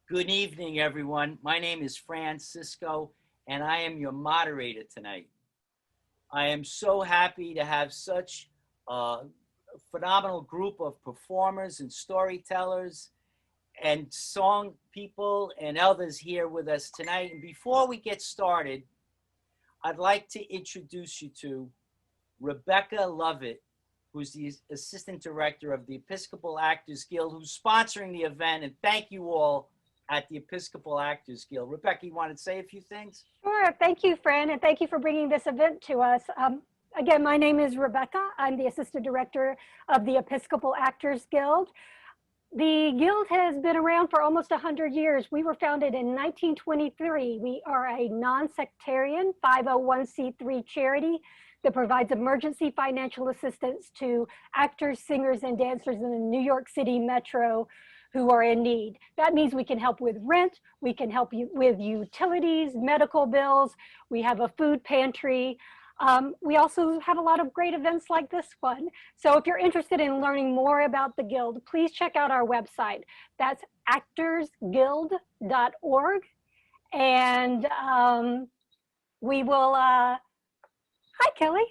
Good evening, everyone. My name is Fran Sisco, and I am your moderator tonight. I am so happy to have such a phenomenal group of performers and storytellers and song people and others here with us tonight. And before we get started, I'd like to introduce you to Rebecca Lovett, who's the Assistant Director of the Episcopal Actors Guild, who's sponsoring the event. And thank you all at the Episcopal Actors Guild. Rebecca, you want to say a few things? Sure. Thank you, Fran, and thank you for bringing this event to us. Again, my name is Rebecca. I'm the Assistant Director of the Episcopal Actors Guild. The Guild has been around for almost 100 years. We were founded in 1923. We are a non-sectarian 501c3 charity that provides emergency financial assistance to actors, singers, and dancers in the New York City metro who are in need. That means we can help with rent, we can help you with utilities, medical bills, we have a food pantry. We also have a lot of great events like this one. So if you're interested in learning more about the Guild, please check out our website. That's actorsguild.org. And we will, hi Kelly.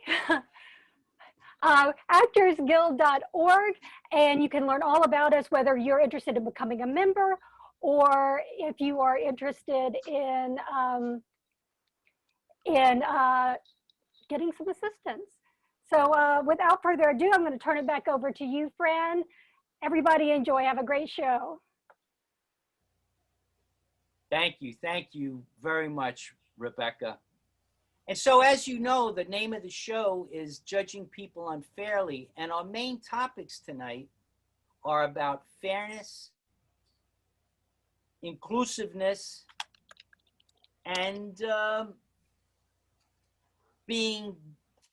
Actorsguild.org, and you can learn all about us, whether you're interested in becoming a member or if you are interested in getting some assistance. So without further ado, I'm going to turn it back over to you, Fran. Everybody enjoy. Have a great show. Thank you very much, Rebecca. And so, as you know, the name of the show is Judging People Unfairly, and our main topics tonight are about fairness, inclusiveness, and being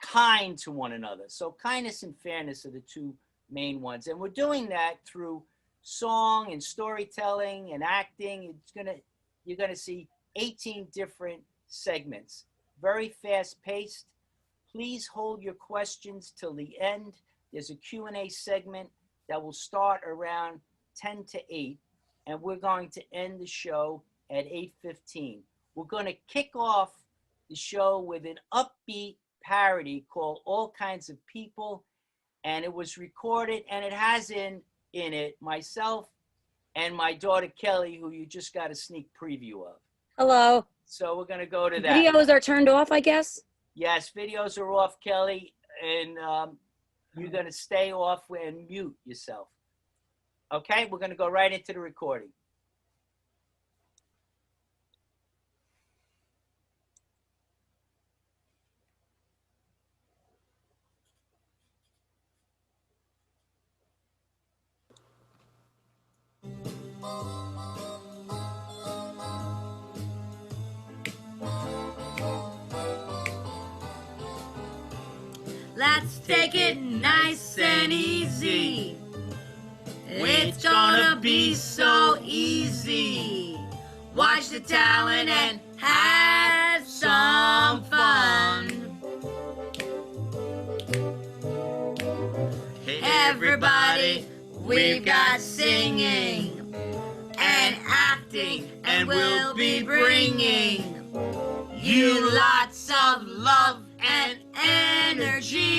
kind to one another. So kindness and fairness are the two main ones. And we're doing that through song and storytelling and acting. You're gonna see 18 different segments. Very fast paced. Please hold your questions till the end. There's a Q&A segment that will start around 10 to 8, and we're going to end the show at 8:15. We're going to kick off the show with an upbeat parody called All Kinds of People, and it was recorded, and it has in it myself and my daughter Kelly, who you just got a sneak preview of. Hello. So we're going to go to that. Videos are turned off, I guess? Yes, videos are off, Kelly, and you're going to stay off and mute yourself. Okay, we're going to go right into the recording. Let's take it nice and easy. It's gonna be so easy. Watch the talent and have some fun. Hey everybody, we've got singing and acting, and we'll be bringing you lots of love and energy.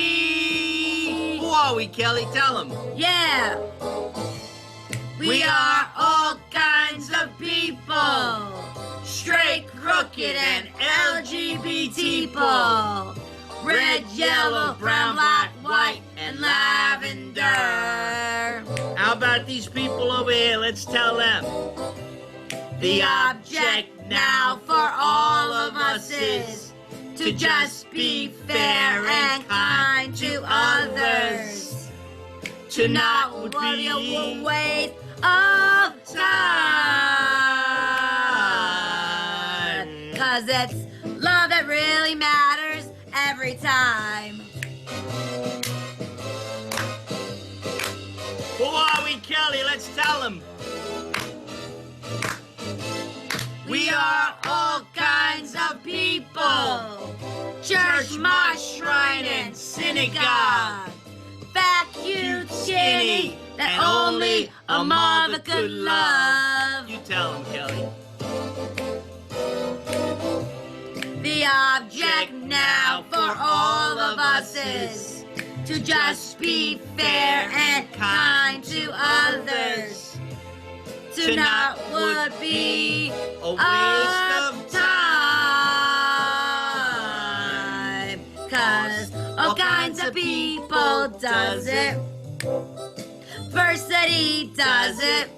Who are we, Kelly? Tell them. Yeah. We are all kinds of people. Straight, crooked, and LGBT people. Red, yellow, brown, black, white, and lavender. How about these people over here? Let's tell them. The object now for all of us is to just be fair and kind to others, to not be a waste of time, 'cause it's love that really matters every time. Who are we, Kelly? Let's tell them. We are all kinds of people. Church, mosque, shrine, and synagogue. Fat, cute, skinny, that only a mother could love. You Tell him, Kelly. The object now for all of us is to just be fair and kind to others. To not would be A waste of time. 'Cause all kinds of people does it. Versity does it.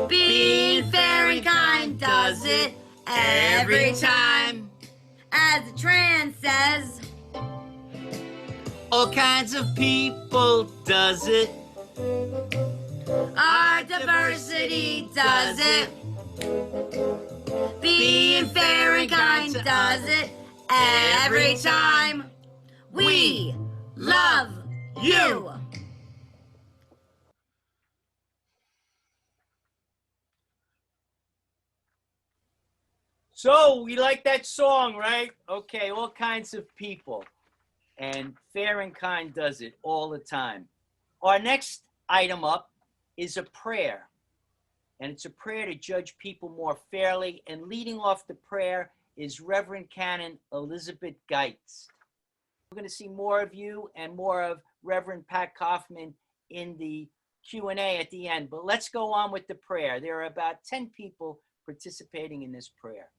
Being fair and kind does it every time. As the trend says, all kinds of people does it. our diversity does it. Being fair and kind does it every time. We love you. So we like that song, right? Okay, all kinds of people. And fair and kind does it all the time. Our next item up is a prayer. And it's a prayer to judge people more fairly. And leading off the prayer is Reverend Canon Elizabeth Geitz. We're going to see more of you and more of Reverend Patt Kauffman in the Q&A at the end. But let's go on with the prayer. There are about 10 people participating in this prayer.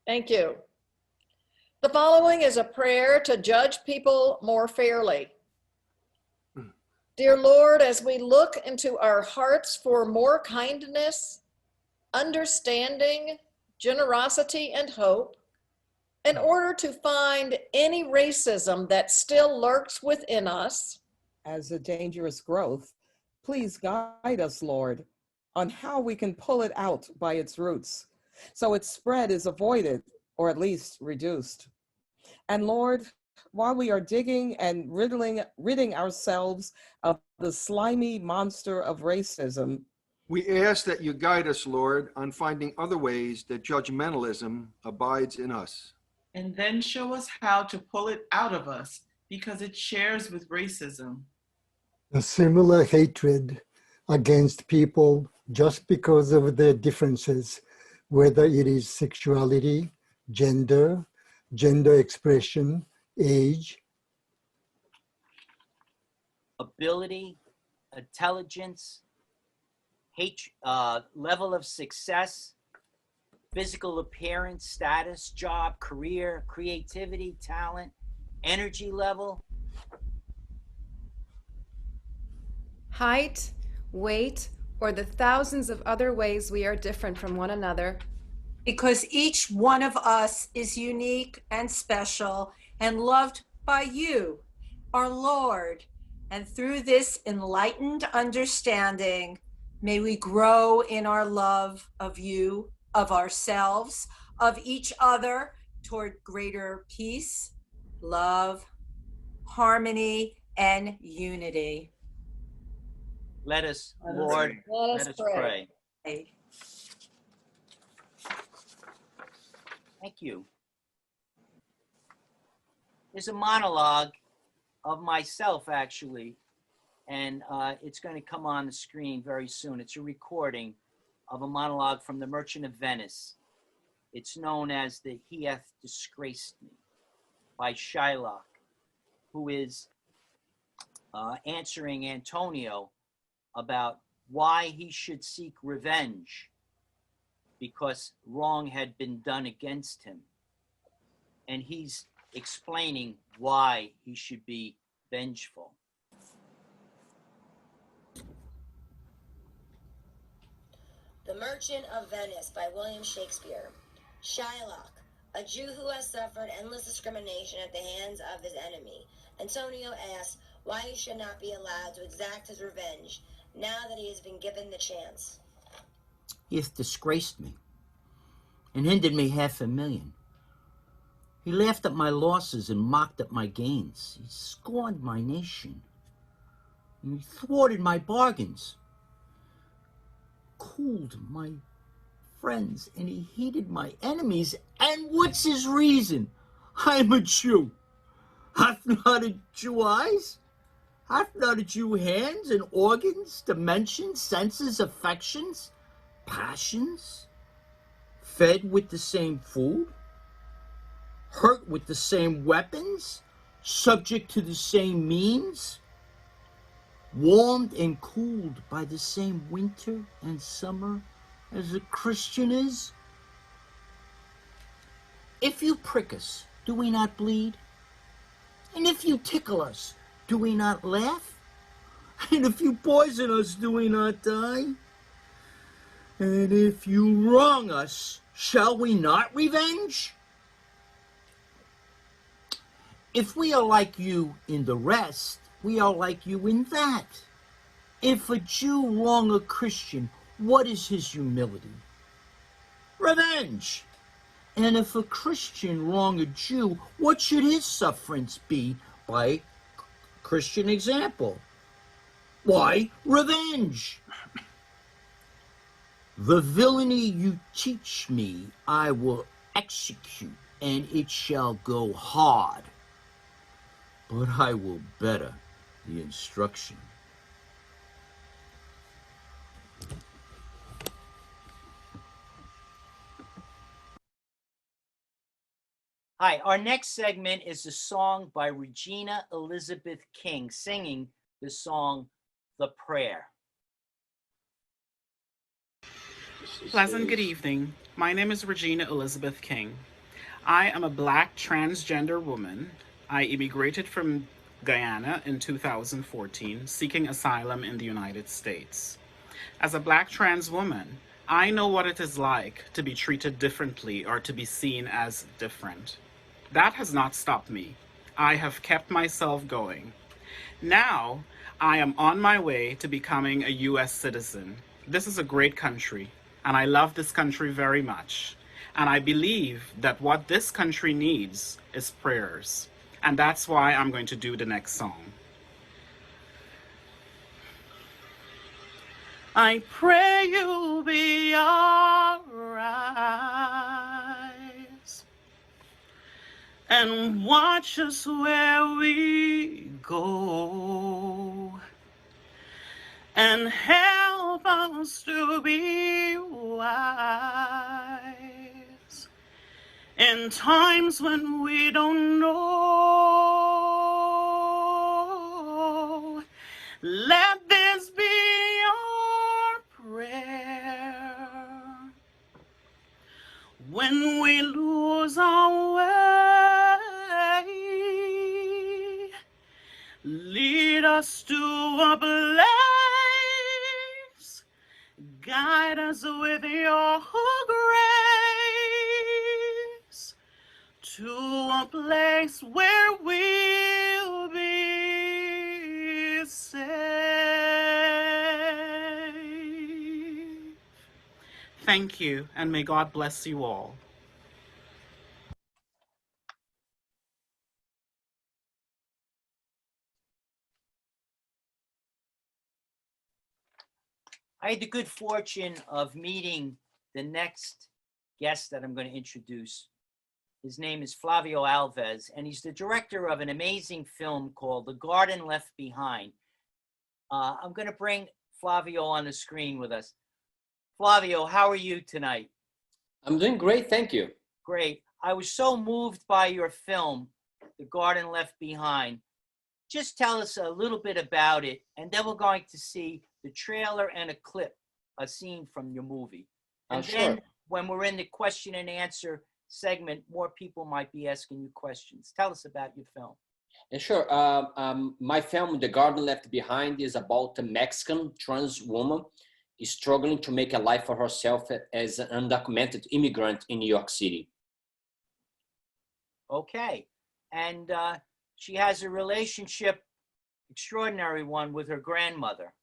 Thank you. The following is a prayer to judge people more fairly. Dear Lord, as we look into our hearts for more kindness, understanding, generosity, and hope, in order to find any racism that still lurks within us, as a dangerous growth, please guide us, Lord, on how we can pull it out by its roots, so its spread is avoided or at least reduced. And Lord, while we are digging and ridding ourselves of the slimy monster of racism, we ask that you guide us, Lord, on finding other ways that judgmentalism abides in us. And then show us how to pull it out of us because it shares with racism. A similar hatred against people just because of their differences, whether it is sexuality, gender expression, age, ability, intelligence, level of success, physical appearance, status, job, career, creativity, talent, energy level, height, weight, or the thousands of other ways we are different from one another. Because each one of us is unique and special and loved by you, our Lord. And through this enlightened understanding, may we grow in our love of you, of ourselves, of each other, toward greater peace, love, harmony, and unity. Let us, Lord, let us pray. Thank you. There's a monologue of myself, actually, and it's going to come on the screen very soon. It's a recording of a monologue from The Merchant of Venice. It's known as the He Hath Disgraced Me by Shylock, who is answering Antonio about why he should seek revenge because wrong had been done against him. And he's explaining why he should be vengeful. The Merchant of Venice by William Shakespeare. Shylock, a Jew who has suffered endless discrimination at the hands of his enemy. Antonio asks why he should not be allowed to exact his revenge now that he has been given the chance. He hath disgraced me and hindered me $500,000. He laughed at my losses and mocked at my gains. He scorned my nation and he thwarted my bargains, cooled my friends, and he heated my enemies. And what's his reason? I'm a Jew. Hath not a Jew eyes? Hath not a Jew hands and organs, dimensions, senses, affections? passions, fed with the same food, hurt with the same weapons, subject to the same means, warmed and cooled by the same winter and summer as a Christian is? If you prick us, do we not bleed? And if you tickle us, do we not laugh? And if you poison us, do we not die? And if you wrong us, shall we not revenge? If we are like you in the rest, we are like you in that. If a Jew wrong a Christian, what is his humility? Revenge. And if a Christian wrong a Jew, what should his sufferance be by Christian example? Why, revenge. The villainy you teach me I will execute, and it shall go hard. But I will better the instruction. Hi, our next segment is a song by Regina Elizabeth King singing the song, The Prayer. Pleasant good evening. My name is Regina Elizabeth King. I am a Black transgender woman. I immigrated from Guyana in 2014, seeking asylum in the United States. As a Black trans woman, I know what it is like to be treated differently or to be seen as different. That has not stopped me. I have kept myself going. Now, I am on my way to becoming a U.S. citizen. This is a great country, and I love this country very much. And I believe that what this country needs is prayers. And that's why I'm going to do the next song. I pray you'll be all right and watch us where we go and help us to be wise in times when we don't know. Let this be our prayer when we lose our way. Lead us to a place, guide us with your grace to a place where we'll be safe. Thank you, and may God bless you all. I had the good fortune of meeting the next guest that I'm going to introduce. His name is Flavio Alves, and he's the director of an amazing film called The Garden Left Behind. I'm going to bring Flavio on the screen with us. Flavio, how are you tonight? I'm doing great, thank you. Great. I was so moved by your film, The Garden Left Behind. Just tell us a little bit about it, and then we're going to see the trailer and a clip, a scene from your movie. And then sure. When we're in the question and answer segment, more people might be asking you questions. Tell us about your film. Yeah, sure. My film, The Garden Left Behind, is about a Mexican trans woman struggling to make a life for herself as an undocumented immigrant in New York City. Okay. And she has a relationship, extraordinary one, with her grandmother.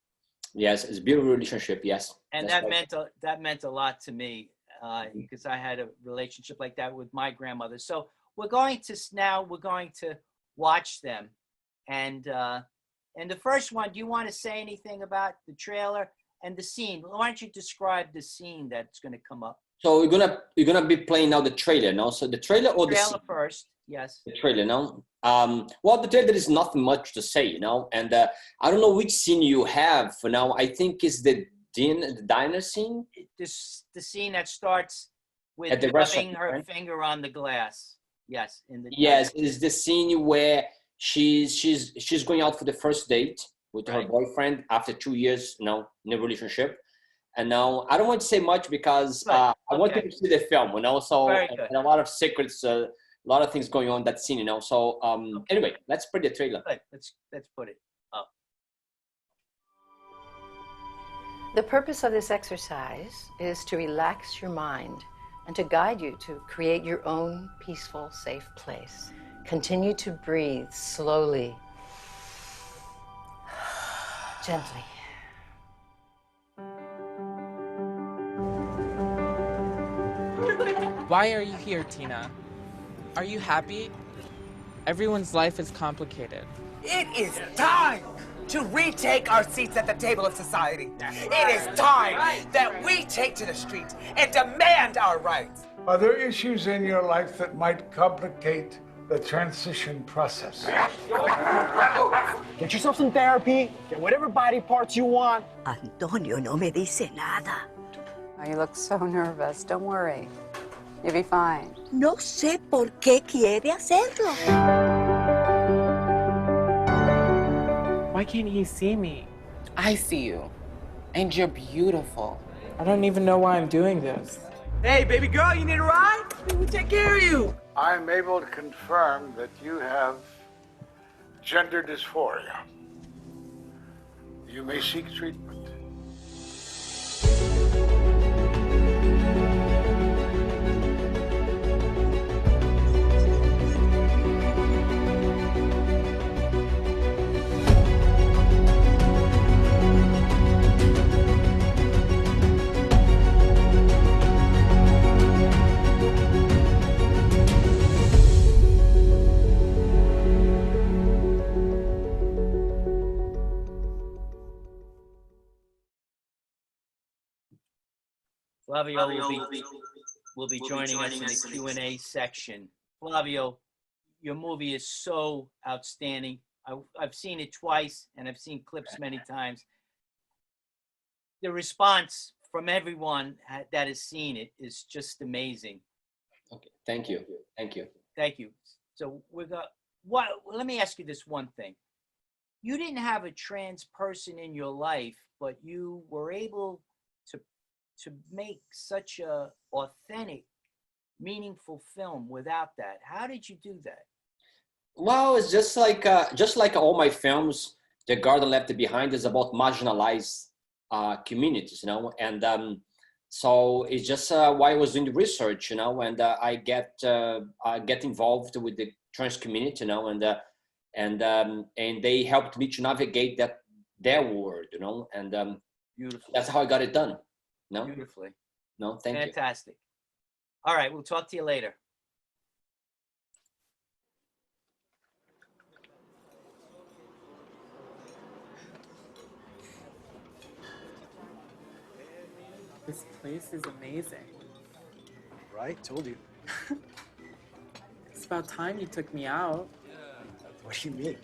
Yes, it's a beautiful relationship, yes. And that meant a lot to me because I had a relationship like that with my grandmother. So we're going to watch them. And the first one, do you want to say anything about the trailer and the scene? Why don't you describe the scene that's going to come up? So you're gonna be playing now the trailer now. So the trailer or the trailer first, yes. The trailer now. Well, the trailer is nothing much to say, you know. And I don't know which scene you have for now. I think it's the the diner scene? The scene that starts with At the rubbing restaurant, her right? finger on the glass. Yes, in the Yes, is the scene where she's going out for the first date with her Right. boyfriend after 2 years, in a relationship. And now I don't want to say much because Good. I want Okay. you to see the film, So Very good. and a lot of secrets, a lot of things going on in that scene, So anyway, let's play the trailer. Good. Let's put it up. The purpose of this exercise is to relax your mind and to guide you to create your own peaceful, safe place. Continue to breathe slowly, gently. Why are you here, Tina? Are you happy? Everyone's life is complicated. It is time to retake our seats at the table of society. It is time that we take to the streets and demand our rights. Are there issues in your life that might complicate the transition process? Get yourself some therapy, get whatever body parts you want. Antonio no me dice nada. Oh, you look so nervous. Don't worry. You'll be fine. No sé por qué quiere hacerlo. Why can't he see me? I see you. And you're beautiful. I don't even know why I'm doing this. Hey, baby girl, you need a ride? We'll take care of you. I'm able to confirm that you have gender dysphoria. You may seek treatment. Flavio will be joining us in the Q&A section. Flavio, your movie is so outstanding. I've seen it twice, and I've seen clips many times. The response from everyone that has seen it is just amazing. Okay, thank you. Thank you. So let me ask you this one thing. You didn't have a trans person in your life, but you were able to make such a authentic, meaningful film without that. How did you do that? Well, it's just like all my films, The Garden Left Behind is about marginalized communities, and so it's just why I was doing the research, and I get involved with the trans community, and they helped me to navigate their world, and beautiful. That's how I got it done. No? Beautifully. No, thank you. Fantastic. All right, we'll talk to you later. This place is amazing. Right? Told you. It's about time you took me out. What do you mean?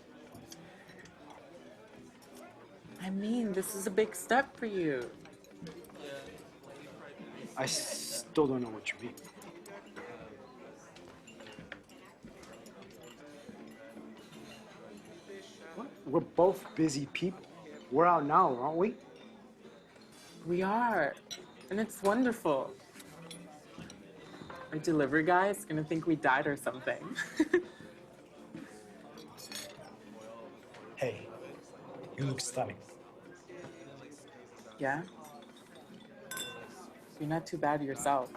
I mean, this is a big step for you. I still don't know what you mean. What? We're both busy people. We're out now, aren't we? We are, and it's wonderful. Our delivery guy is gonna think we died or something. Hey, you look stunning. Yeah? You're not too bad yourself.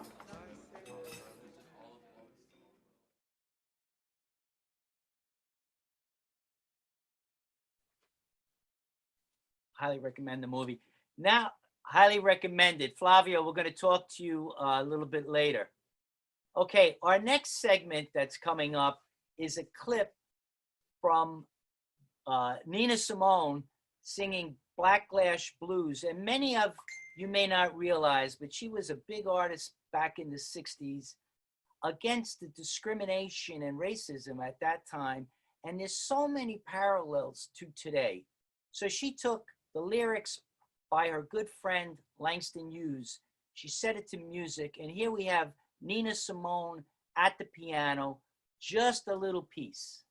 Highly recommend the movie. Now, highly recommended. Flavio, we're going to talk to you a little bit later. Okay, our next segment that's coming up is a clip from Nina Simone singing Black Glass Blues. And many of you may not realize, but she was a big artist back in the 60s against the discrimination and racism at that time. And there's so many parallels to today. So she took the lyrics by her good friend Langston Hughes. She set it to music, and here we have Nina Simone at the piano, just a little piece.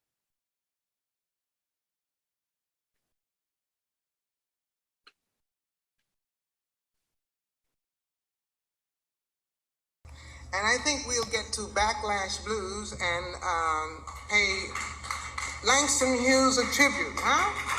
And I think we'll get to Backlash Blues and pay Langston Hughes a tribute, huh?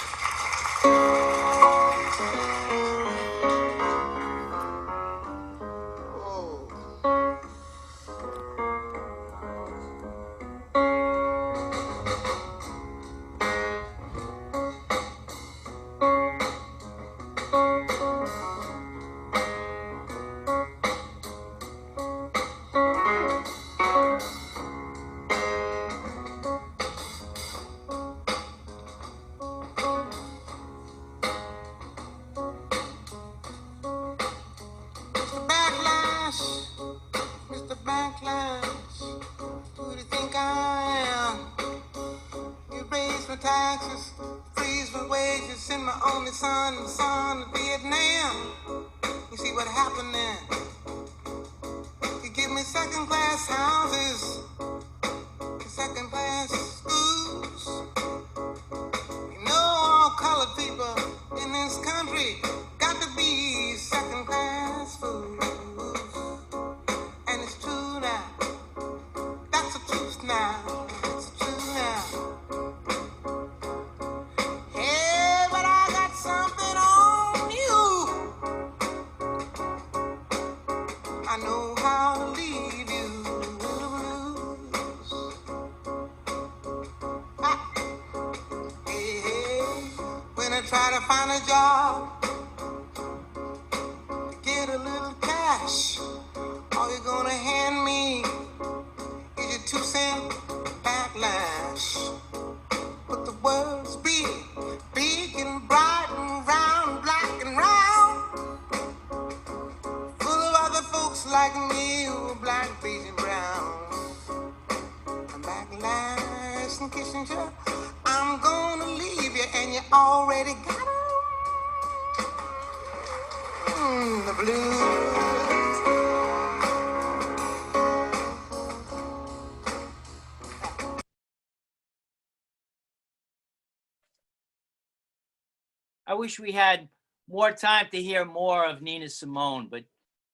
Son of Vietnam. You see what happened there? You give me second-class houses, second-class schools. You know all colored people in this country got to be second-class fools. And it's true now. That's the truth now. It's the truth now. Hey, but I got something on you. I know how to leave you in the blues. Hey, when I try to find a job, to get a little cash, all you're gonna hand me is your 2-cent backlash. But the world's big, big and bright and round, black and round, full of other folks like me who are black, beige, and brown. I'm Backlash and Kissinger. I'm gonna leave you, and you already got 'em. The blues. I wish we had more time to hear more of Nina Simone, but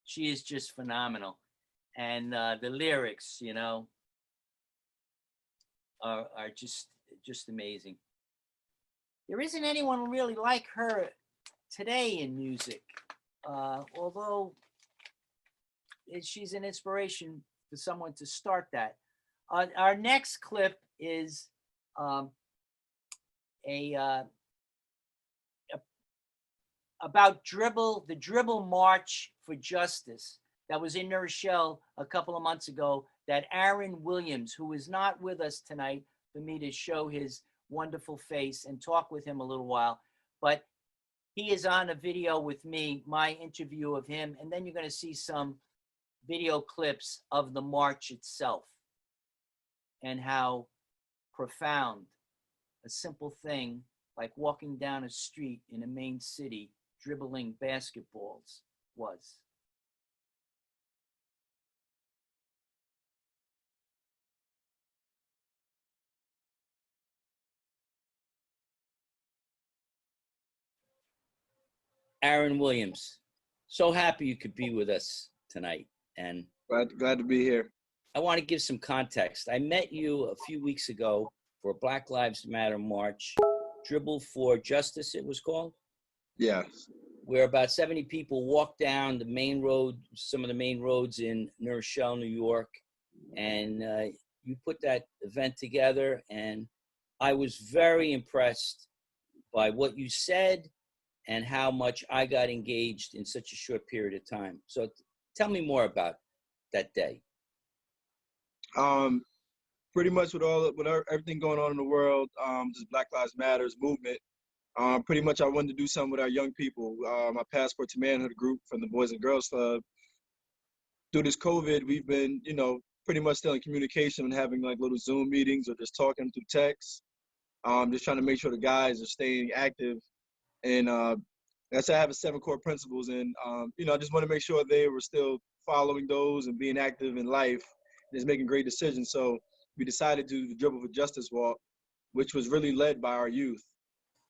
she is just phenomenal. And the lyrics, you know, are just amazing. There isn't anyone really like her today in music, although she's an inspiration for someone to start that. Our next clip is about the Dribble March for Justice that was in New Rochelle a couple of months ago, that Aaron Williams, who is not with us tonight for me to show his wonderful face and talk with him a little while, but he is on a video with me, my interview of him, and then you're going to see some video clips of the march itself and how profound a simple thing like walking down a street in a main city dribbling basketballs was. Aaron Williams, so happy you could be with us tonight. And glad to be here. I want to give some context. I met you a few weeks ago for a Black Lives Matter march, Dribble for Justice, it was called? Yeah. Where about 70 people walked down the main road, some of the main roads in New Rochelle, New York, and you put that event together, and I was very impressed by what you said and how much I got engaged in such a short period of time. So tell me more about that day. Pretty much with everything going on in the world, this Black Lives Matters movement, pretty much I wanted to do something with our young people. My Passport to Manhood group from the Boys and Girls Club. Through this COVID, we've been, pretty much still in communication and having like little Zoom meetings or just talking through text. Just trying to make sure the guys are staying active and like I said, I have 7 core principles, and you know, I just want to make sure they were still following those and being active in life and just making great decisions. So we decided to do the Dribble for Justice walk, which was really led by our youth.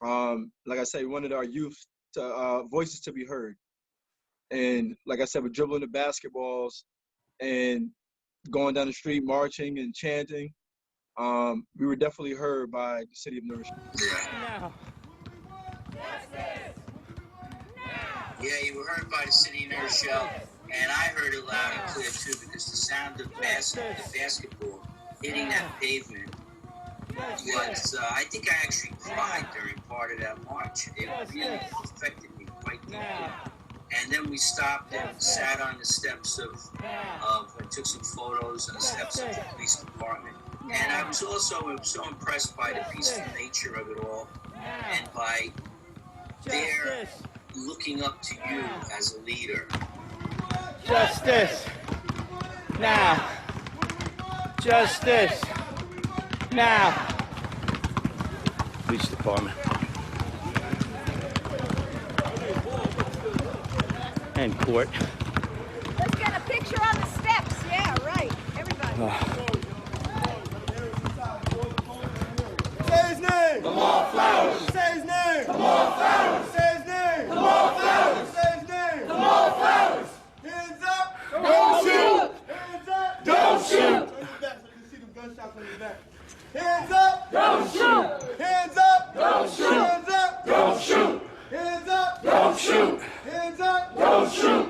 Like I said, we wanted our youth to voices to be heard, and like I said, we're dribbling the basketballs and going down the street, marching and chanting. We were definitely heard by the city of New York. No. Yeah, you were heard by the city of New Rochelle, and I heard it loud and clear too, because the sound of the basketball hitting that pavement was, I think I actually cried during part of that march. It really affected me quite deeply. And then we stopped and sat on the steps of took some photos on the steps of the police department. And I was so impressed by the peaceful nature of it all, and by their looking up to you as a leader. Justice. Now. Justice. Now. Police department. And court. Let's get a picture on the steps. Yeah, right. Everybody. Say his name! Amore Flowers! Say his name! Amore Flowers! Say his name! Amore Flowers! Say his name! Amore Flowers! Hands up! Don't shoot! Hands up! Don't shoot! See them gunshots on his back. Hands up! Don't shoot! Hands up! Don't shoot! Hands up! Don't shoot! Hands up! Don't shoot! Hands up! Don't shoot!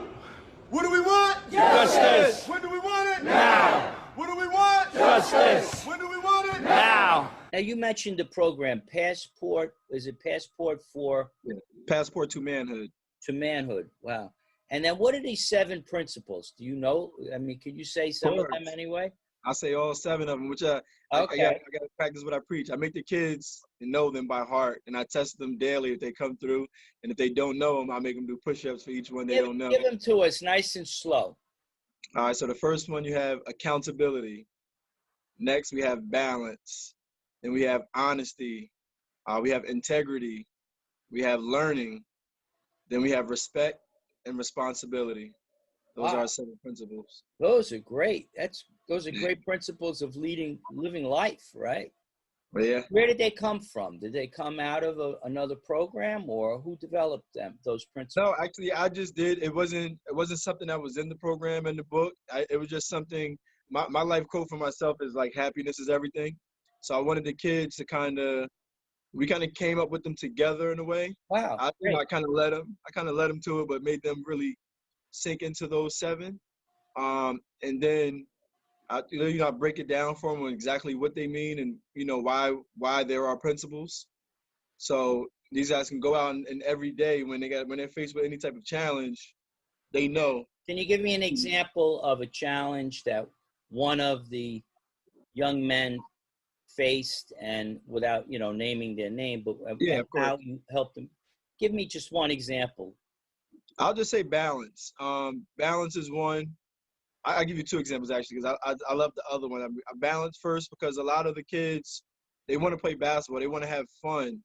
What do we want? Justice! When do we want it? Now! What do we want? Justice! When do we want it? Now, you mentioned the program, Passport. Is it Passport for? Yeah. Passport to Manhood. To Manhood. Wow. And then what are these 7 principles? Do you know? I mean, could you say some of them anyway? I say all 7 of them, which I got to practice what I preach. I make the kids know them by heart, and I test them daily if they come through. And if they don't know them, I make them do push-ups for each one they don't know. Give them to us nice and slow. All right, so the first one, you have accountability. Next, we have balance. Then we have honesty. We have integrity. We have learning. Then we have respect and responsibility. Those are our 7 principles. Those are great. Those are great principles of living life, right? Well, yeah. Where did they come from? Did they come out of another program, or who developed them? Those principles? No, actually, I just did. It wasn't something that was in the program in the book. It was just something. My life quote for myself is like, happiness is everything. So I wanted the kids to we kind of came up with them together in a way. Wow. I kind of led them to it, but made them really sink into those 7. And then I break it down for them on exactly what they mean, and why there are principles. So these guys can go out and every day when they're faced with any type of challenge, they know. Can you give me an example of a challenge that one of the young men faced, and without naming their name, but how you helped them? Give me just one example. I'll just say balance. Balance is one. I'll give you 2 examples actually, because I love the other one. I balance first because a lot of the kids, they want to play basketball, they want to have fun,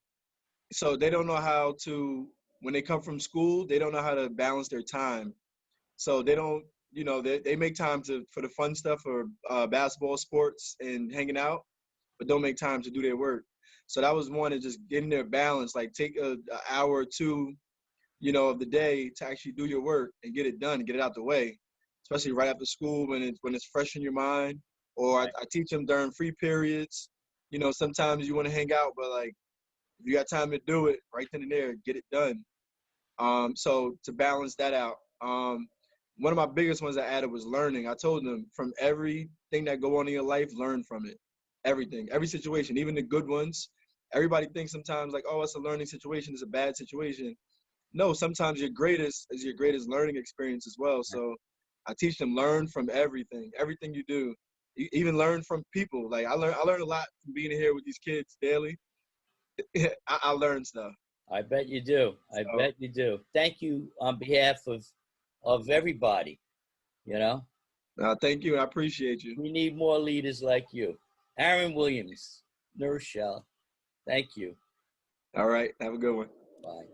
so they don't know how to. When they come from school, they don't know how to balance their time, so they don't. They make time for the fun stuff, or basketball, sports, and hanging out, but don't make time to do their work. So that was one, of just getting their balance. Like take an hour or 2, of the day to actually do your work and get it done, and get it out the way. Especially right after school when it's fresh in your mind. Or I teach them during free periods. Sometimes you want to hang out, but like if you got time to do it right then and there, get it done. So to balance that out. One of my biggest ones I added was learning. I told them, from everything that go on in your life, learn from it. Everything, every situation, even the good ones. Everybody thinks sometimes like, oh, it's a learning situation, it's a bad situation. No, sometimes your greatest is your greatest learning experience as well. So I teach them, learn from everything you do. You even learn from people. Like I learn a lot from being here with these kids daily. I learn stuff. I bet you do. I bet you do. Thank you on behalf of everybody, Thank you. I appreciate you. We need more leaders like you. Aaron Williams, New Rochelle. Thank you. All right. Have a good one. Bye.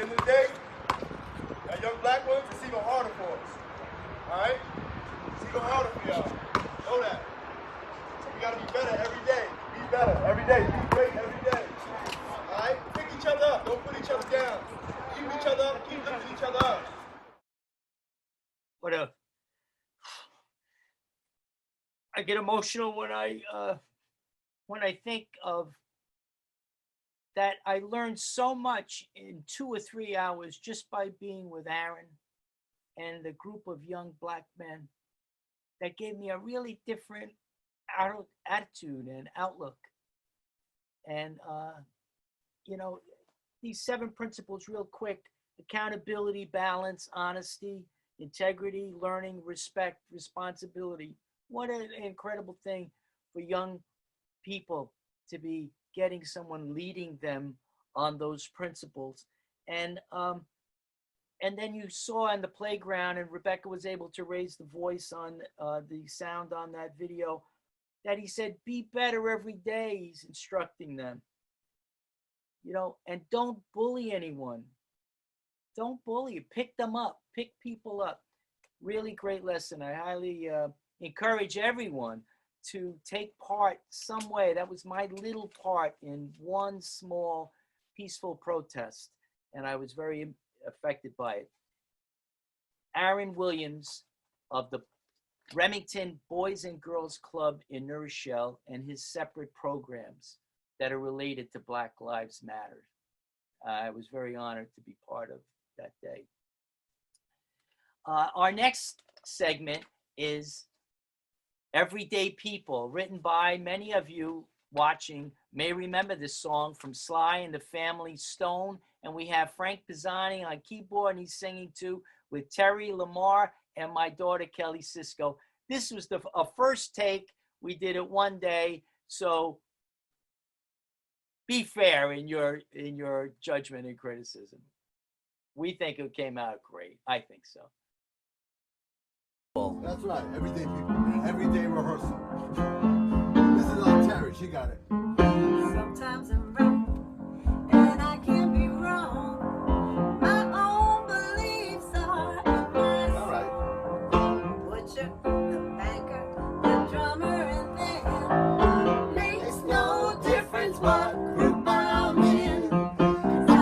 the end of the day, that young black ones, it's even harder for us. All right? It's even harder for y'all. Know that. So we gotta be better every day. Be better every day. Be great every day. All right? Pick each other up. Don't put each other down. Keep each other up. Keep lifting each other up. I get emotional when I think of that. I learned so much in 2 or 3 hours just by being with Aaron and the group of young black men that gave me a really different attitude and outlook. And, you know, these 7 principles real quick: accountability, balance, honesty, integrity, learning, respect, responsibility. What an incredible thing for young people to be getting someone leading them on those principles. And then you saw in the playground, and Rebecca was able to raise the voice on the sound on that video, that he said, be better every day. He's instructing them, you know, and don't bully anyone. Don't bully, pick them up, pick people up. Really great lesson. I highly encourage everyone to take part some way. That was my little part in one small peaceful protest, and I was very affected by it. Aaron Williams of the Remington Boys and Girls Club in New Rochelle and his separate programs that are related to Black Lives Matter. I was very honored to be part of that day. Our next segment is Everyday People, written by many of you watching may remember this song from Sly and the Family Stone. And we have Frank Pisani on keyboard, and he's singing too, with Terry Lamar and my daughter, Kelly Sisco. This was a first take. We did it one day. So be fair in your judgment and criticism. We think it came out great. I think so. That's right, everyday people, everyday rehearsal. This is on Terry, she got it. Sometimes I'm right, and I can be wrong. My own beliefs are my All right. butcher, the banker, the drummer, and then makes no difference what group I'm in. 'Cause I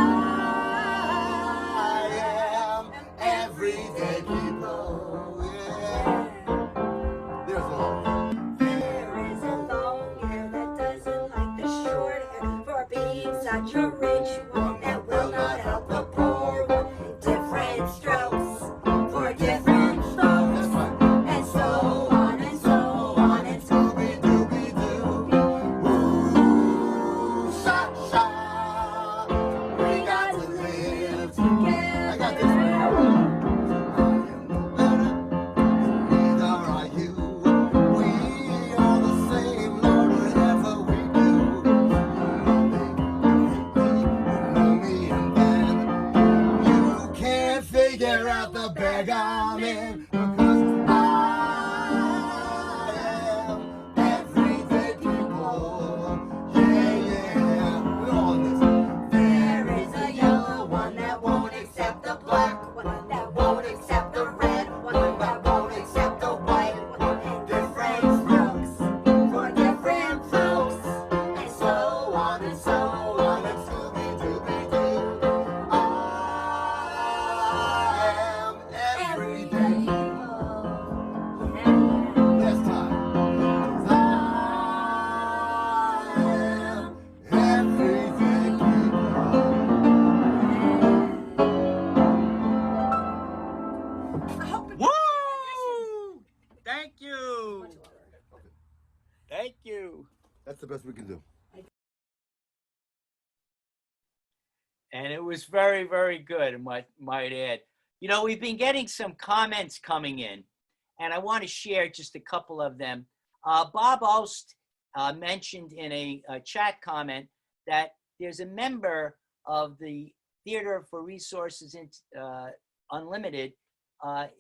am everyday people. Such a rich one that will not help the poor one. Different strokes for different folks, and so on and so on and Scooby-Dooby-Doo. Ooh, sha-sha, we got to live together. I got this. Neither are you. We are the same, Lord, whatever we do. Figure out the bag I'm in, because I am everyday people. Yeah, yeah, we're on this. There is a yellow one that won't accept the black one, that won't accept the red one, that won't accept the white one. Different strokes for different folks, and so on and so on and Scooby-Dooby-Doo. Thank you. Thank you. That's the best we can do. And it was very, very good, I might add. You know, we've been getting some comments coming in, and I want to share just a couple of them. Bob Ost mentioned in a chat comment that there's a member of the Theater for Resources Unlimited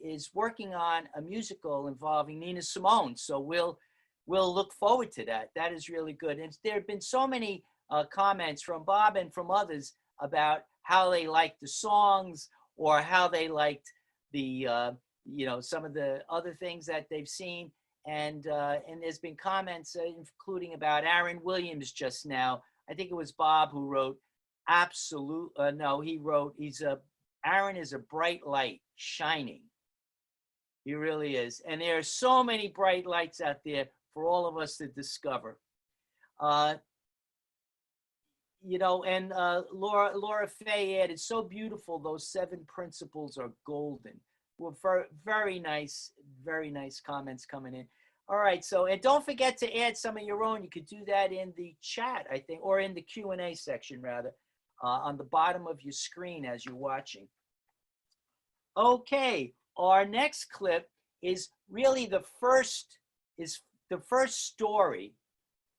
is working on a musical involving Nina Simone. So we'll look forward to that. That is really good. And there have been so many comments from Bob and from others about how they liked the songs or how they liked the, some of the other things that they've seen. And there's been comments, including about Aaron Williams just now. I think it was Bob who wrote, Aaron is a bright light shining. He really is. And there are so many bright lights out there for all of us to discover. Laura Fay added, so beautiful, those 7 principles are golden. Well, very nice comments coming in. All right, so, and don't forget to add some of your own. You could do that in the chat, I think, or in the Q&A section, rather, on the bottom of your screen as you're watching. Okay, our next clip is really the first story,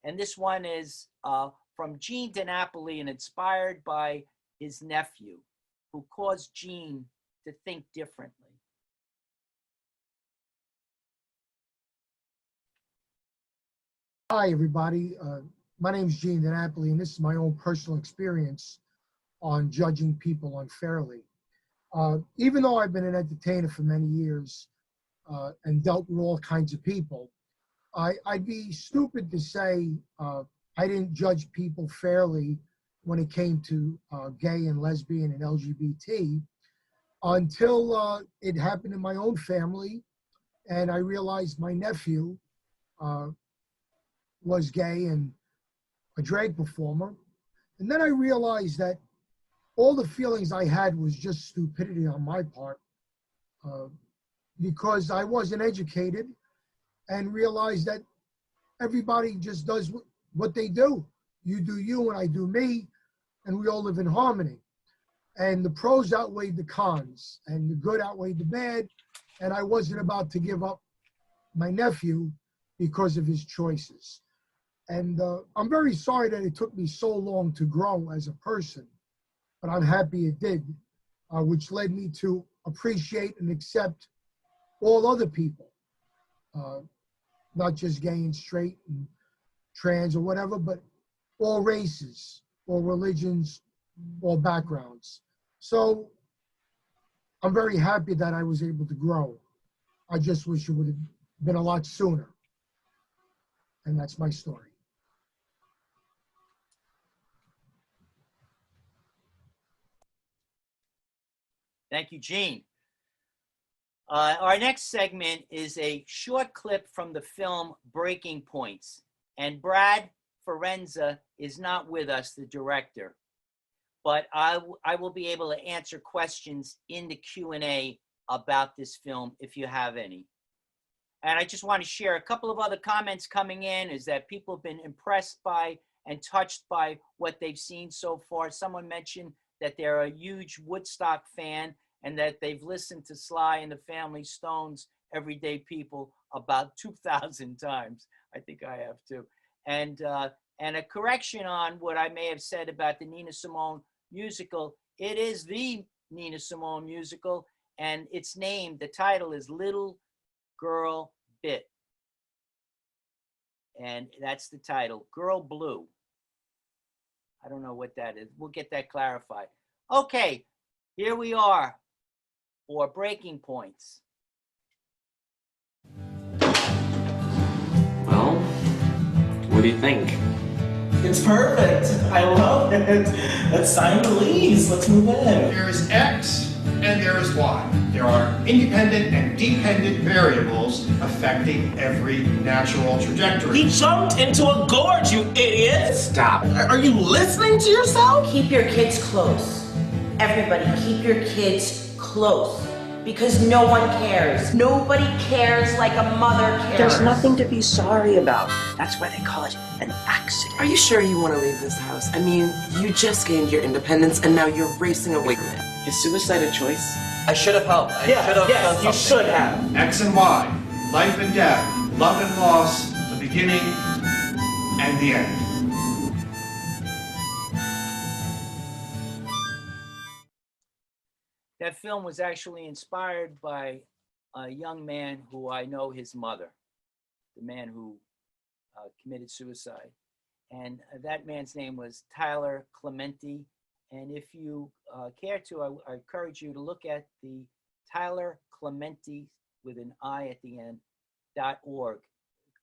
and this one is from Gene DiNapoli and inspired by his nephew, who caused Gene to think differently. Hi, everybody. My name is Gene DiNapoli, and this is my own personal experience on judging people unfairly. Even though I've been an entertainer for many years and dealt with all kinds of people, I'd be stupid to say I didn't judge people fairly when it came to gay and lesbian and LGBT until it happened in my own family, and I realized my nephew was gay and a drag performer. And then I realized that all the feelings I had was just stupidity on my part because I wasn't educated, and realized that everybody just does what they do. You do you and I do me, and we all live in harmony. And the pros outweighed the cons, and the good outweighed the bad, and I wasn't about to give up my nephew because of his choices. And I'm very sorry that it took me so long to grow as a person, but I'm happy it did, which led me to appreciate and accept all other people, not just gay and straight and trans or whatever, but all races, all religions, all backgrounds. So I'm very happy that I was able to grow. I just wish it would have been a lot sooner. And that's my story. Thank you, Gene. Our next segment is a short clip from the film Breaking Points. And Brad Forenza is not with us, the director, but I will be able to answer questions in the Q&A about this film if you have any. And I just want to share a couple of other comments coming in, is that people have been impressed by and touched by what they've seen so far. Someone mentioned that they're a huge Woodstock fan and that they've listened to Sly and the Family Stone's Everyday People about 2,000 times. I think I have too. And a correction on what I may have said about the Nina Simone musical. It is the Nina Simone musical, and its name, the title is Little Girl Bit. And that's the title, Girl Blue. I don't know what that is. We'll get that clarified. Okay, here we are for Breaking Points. Well, what do you think? It's perfect. I love it. Let's sign the lease. Let's move in. There is X and there is Y. There are independent and dependent variables affecting every natural trajectory. He jumped into a gorge, you idiot! Stop. Are you listening to yourself? Keep your kids close. Everybody, keep your kids close. Because no one cares. Nobody cares like a mother cares. There's nothing to be sorry about. That's why they call it an accident. Are you sure you want to leave this house? I mean, you just gained your independence and now you're racing away from it. Is suicide a choice? I should have helped. I should have done something. You should have. X and Y, life and death, love and loss, the beginning and the end. That film was actually inspired by a young man who I know his mother, the man who committed suicide. And that man's name was Tyler Clementi, And if you care to, I encourage you to look at the Tyler Clementi, with an I at the end, .org,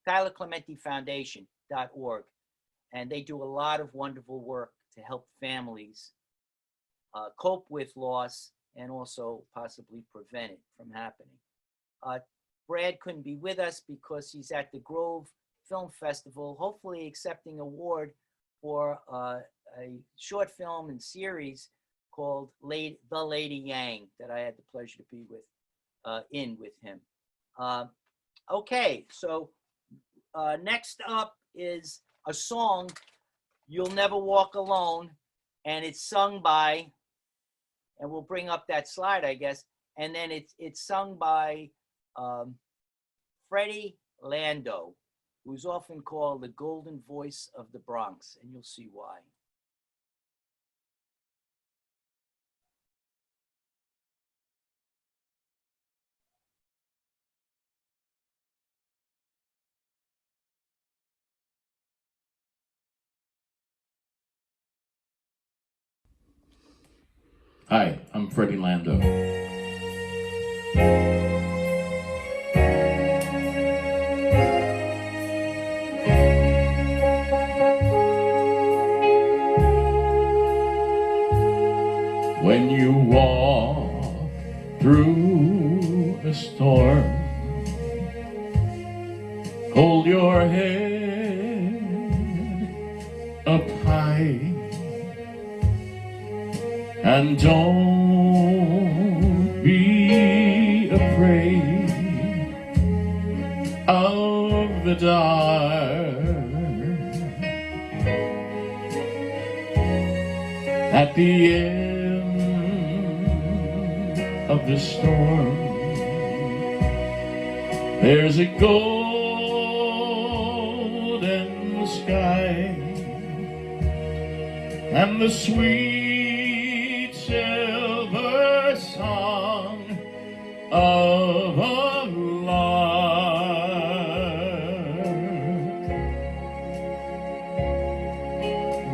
Tyler Clementi Foundation.org. And they do a lot of wonderful work to help families cope with loss and also possibly prevent it from happening. Brad couldn't be with us because he's at the Grove Film Festival, hopefully accepting award for a short film and series called The Lady Yang that I had the pleasure to be with him. Okay, so next up is a song, You'll Never Walk Alone, and it's sung by, and we'll bring up that slide, I guess, and then it's sung by Freddie Lando, who's often called the golden voice of the Bronx, and you'll see why. Hi, I'm Freddie Lando. When you walk through a storm, hold your head up high and don't be afraid of the dark. At the end of the storm, there's a golden sky and the sweet silver song of a lark.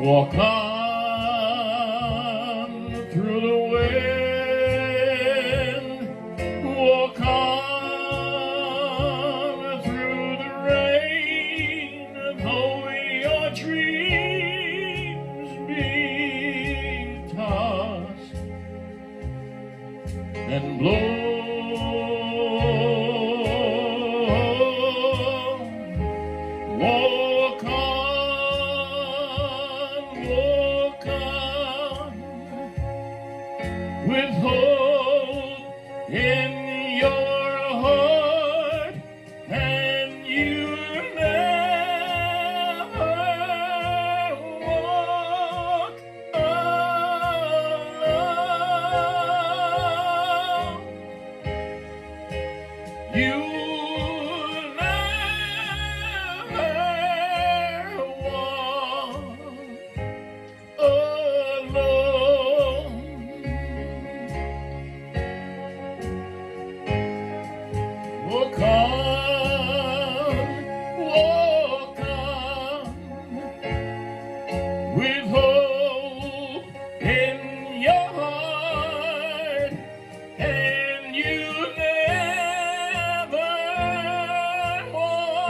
Walk on through the wind, walk on through the rain, though your dreams be tossed and blown. Walk on with hope in your heart, and you never walk alone. You never walk alone. Walk on with hope in your heart, and you never walk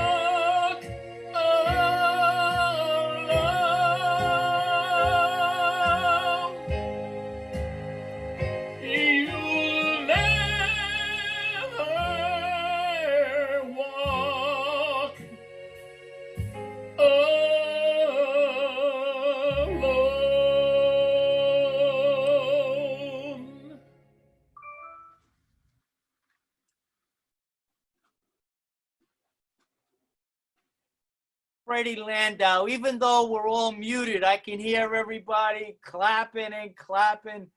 alone. You'll never walk alone. Freddie Landau, even though we're all muted, I can hear everybody clapping and clapping.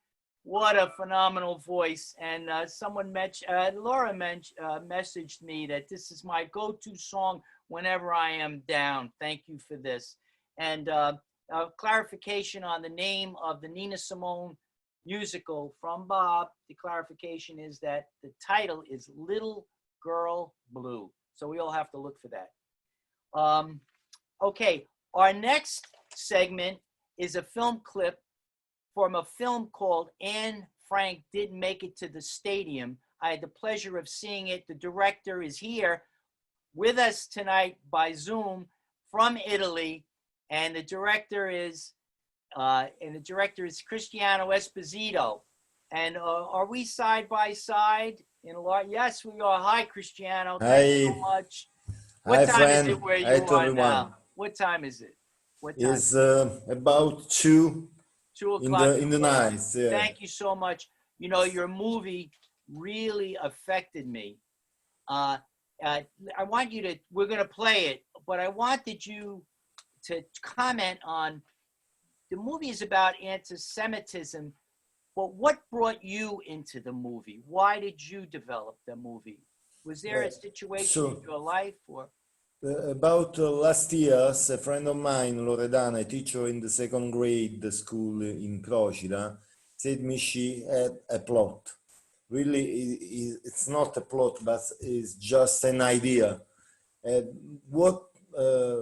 What a phenomenal voice. And someone mentioned, Laura messaged me that this is my go-to song whenever I am down. Thank you for this. And clarification on the name of the Nina Simone musical from Bob. The clarification is that the title is Little Girl Blue. So we all have to look for that. Okay, our next segment is a film clip from a film called Anne Frank Didn't Make It to the Stadium. I had the pleasure of seeing it. The director is here with us tonight by Zoom from Italy, and the director is Cristiano Esposito. And are we side by side in a lot? Yes, we are. Hi, Cristiano. Thank you so much. What time is it where you are now? What time is it? What time? It's about 2 o'clock in the night. Yeah. Thank you so much. You know, your movie really affected me. I want you to, we're going to play it, but I wanted you to comment on, the movie is about anti-Semitism, but what brought you into the movie? Why did you develop the movie? Was there a situation in your life or? About last year, a friend of mine, Loredana, a teacher in the 2nd grade school in Procida, said me she had a plot. Really, it's not a plot, but it's just an idea. What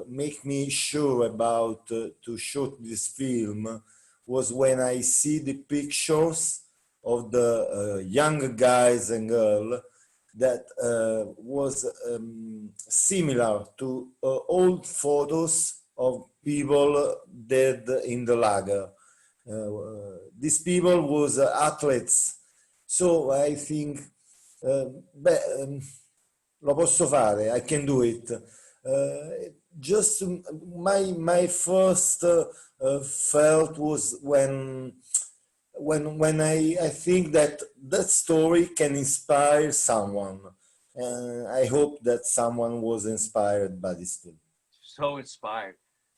made me sure about to shoot this film was when I see the pictures of the young guys and girls that was similar to old photos of people dead in the lager. These people was athletes, so I think, lo posso fare, I can do it. Just my first felt was when I think that story can inspire someone. I hope that someone was inspired by this film. So inspired.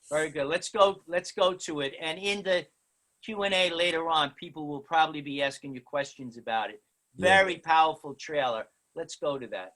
Very good. Let's go to it. And in the Q&A later on, people will probably be asking you questions about it. Very powerful trailer. Let's go to that.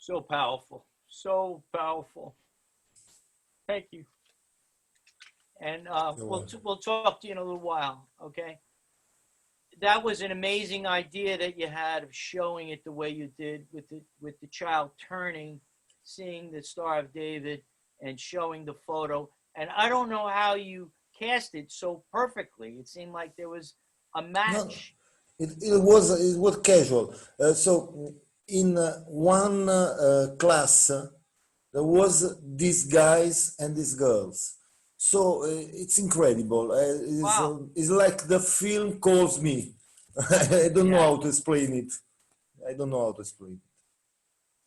So powerful, so powerful. Thank you. And we'll talk to you in a little while, okay? That was an amazing idea that you had of showing it the way you did with the child turning, seeing the Star of David, and showing the photo. And I don't know how you cast it so perfectly. It seemed like there was a match. No, it was casual. So in one class, there was these guys and these girls. So it's incredible. It's like the film calls me. I don't know how to explain it. I don't know how to explain it.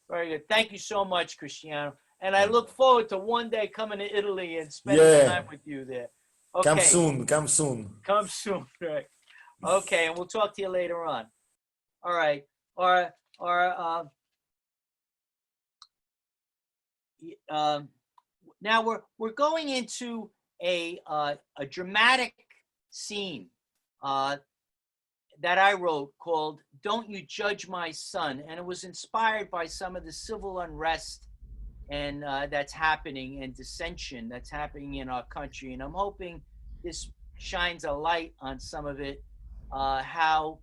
Very good. Thank you so much, Cristiano. And I look forward to one day coming to Italy and spending time with you there. Okay. Come soon, come soon. Come soon, right. Okay, and we'll talk to you later on. All right. now we're going into a dramatic scene that I wrote called "Don't You Judge My Son," and it was inspired by some of the civil unrest and that's happening and dissension that's happening in our country. And I'm hoping this shines a light on some of it, how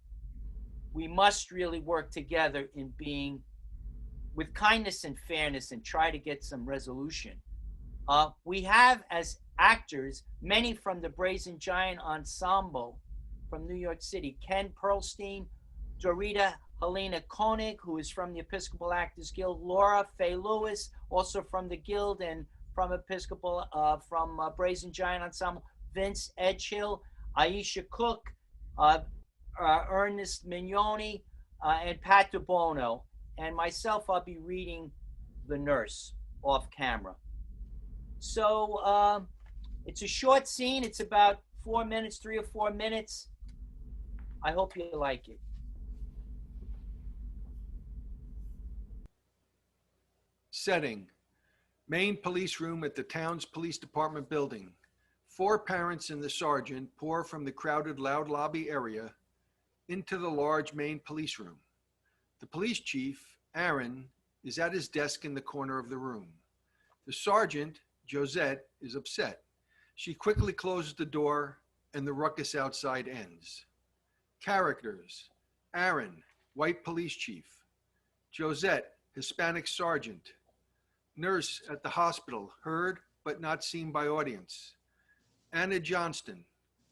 we must really work together in being with kindness and fairness and try to get some resolution. We have as actors many from the Brazen Giant Ensemble from New York City: Ken Perlstein, Dorita Helena Koenig, who is from the Episcopal Actors Guild, Laura Fay Lewis, also from the Guild and from Episcopal, from Brazen Giant Ensemble, Vince Edgehill, Aisha Cook, Ernest Mignoni, and Patt DiBuono. And myself, I'll be reading the nurse off camera. So it's a short scene. It's about 4 minutes, 3 or 4 minutes. I hope you like it. Setting: main police room at the town's police department building. 4 parents and the sergeant pour from the crowded loud lobby area into the large main police room. The police chief, Aaron, is at his desk in the corner of the room. The sergeant, Josette, is upset. She quickly closes the door and the ruckus outside ends. Characters: Aaron, white police chief; Josette, Hispanic sergeant; nurse at the hospital, heard but not seen by audience; Anna Johnston,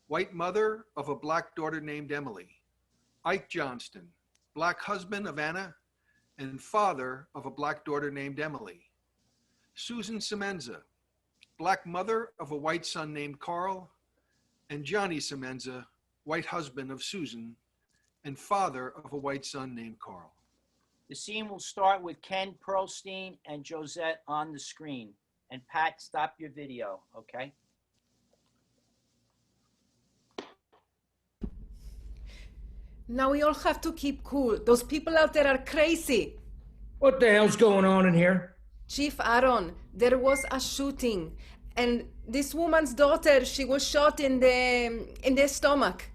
white mother of a black daughter named Emily; Ike Johnston, black husband of Anna and father of a black daughter named Emily; Susan Semenza, black mother of a white son named Carl; and Johnny Semenza, white husband of Susan and father of a white son named Carl. The scene will start with Ken Perlstein and Josette on the screen. And Pat, stop your video, okay? Now we all have to keep cool. Those people out there are crazy. What the hell's going on in here? Chief Aaron, there was a shooting, and this woman's daughter, she was shot in the stomach.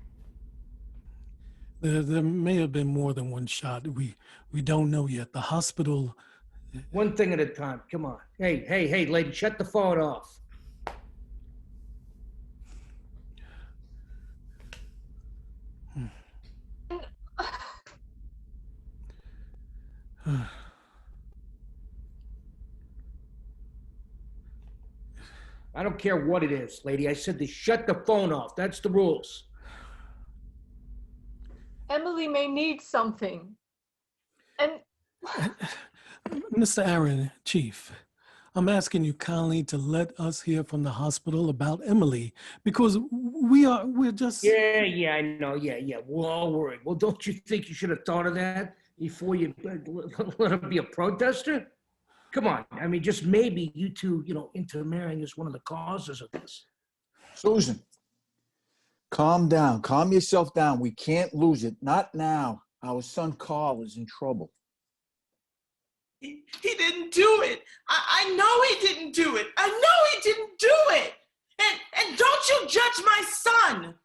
There may have been more than one shot. We don't know yet. The hospital. One thing at a time. Come on. Hey, lady, shut the phone off. I don't care what it is, lady. I said to shut the phone off. That's the rules. Emily may need something. And Mr. Aaron, Chief, I'm asking you kindly to let us hear from the hospital about Emily, because we're just... Yeah, I know, yeah. We're all worried. Well, don't you think you should have thought of that before you let her be a protester? Come on, I mean, just maybe you two, intermarrying is one of the causes of this. Susan, calm down. Calm yourself down. We can't lose it. Not now. Our son Carl is in trouble. He didn't do it. I know he didn't do it. I know he didn't do it. And don't you judge my son.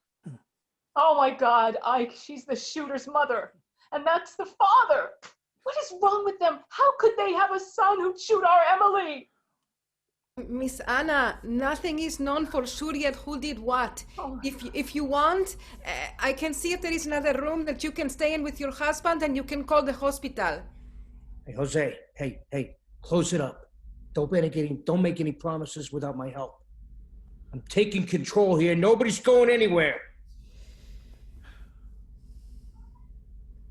oh my God, Ike, she's the shooter's mother. And that's the father. What is wrong with them? How could they have a son who'd shoot our Emily? Miss Anna, nothing is known for sure yet who did what. Oh. If you want, I can see if there is another room that you can stay in with your husband, and you can call the hospital. Hey, Jose, hey, close it up. Don't make any promises without my help. I'm taking control here. Nobody's going anywhere.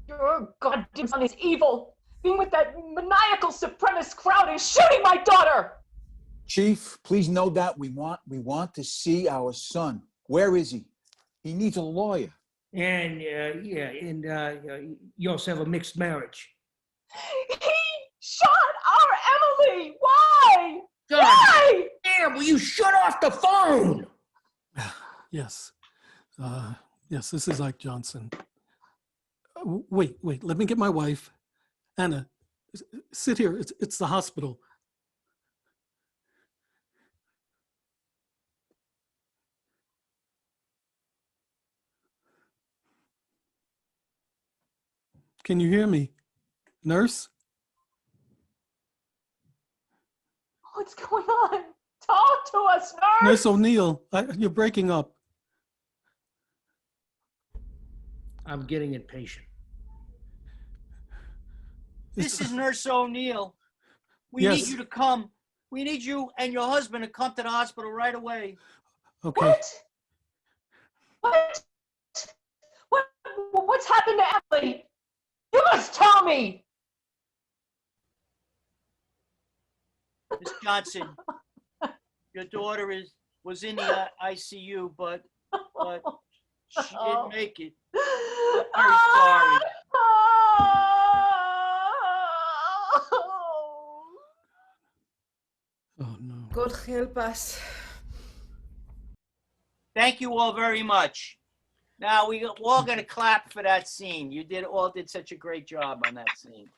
Your goddamn son is evil. Being with that maniacal supremacist crowd and shooting my daughter. Chief, please know that we want to see our son. Where is he? He needs a lawyer. And you also have a mixed marriage. He shot our Emily. Why? God Why? Damn! Will you shut off the phone? Yes. Yes, this is Ike Johnson. Wait, let me get my wife. Anna, sit here. It's the hospital. Can you hear me? Nurse? What's going on? Talk to us, nurse. Nurse O'Neill, you're breaking up. I'm getting impatient. This is Nurse O'Neill. We Yes. need you to come. We need you and your husband to come to the hospital right away. Okay. What's happened to Emily? You must tell me. Miss Johnson, your daughter was in the ICU, but she didn't make it. I'm very sorry. Oh no. God help us. Thank you all very much. Now we're all going to clap for that scene. You all did such a great job on that scene.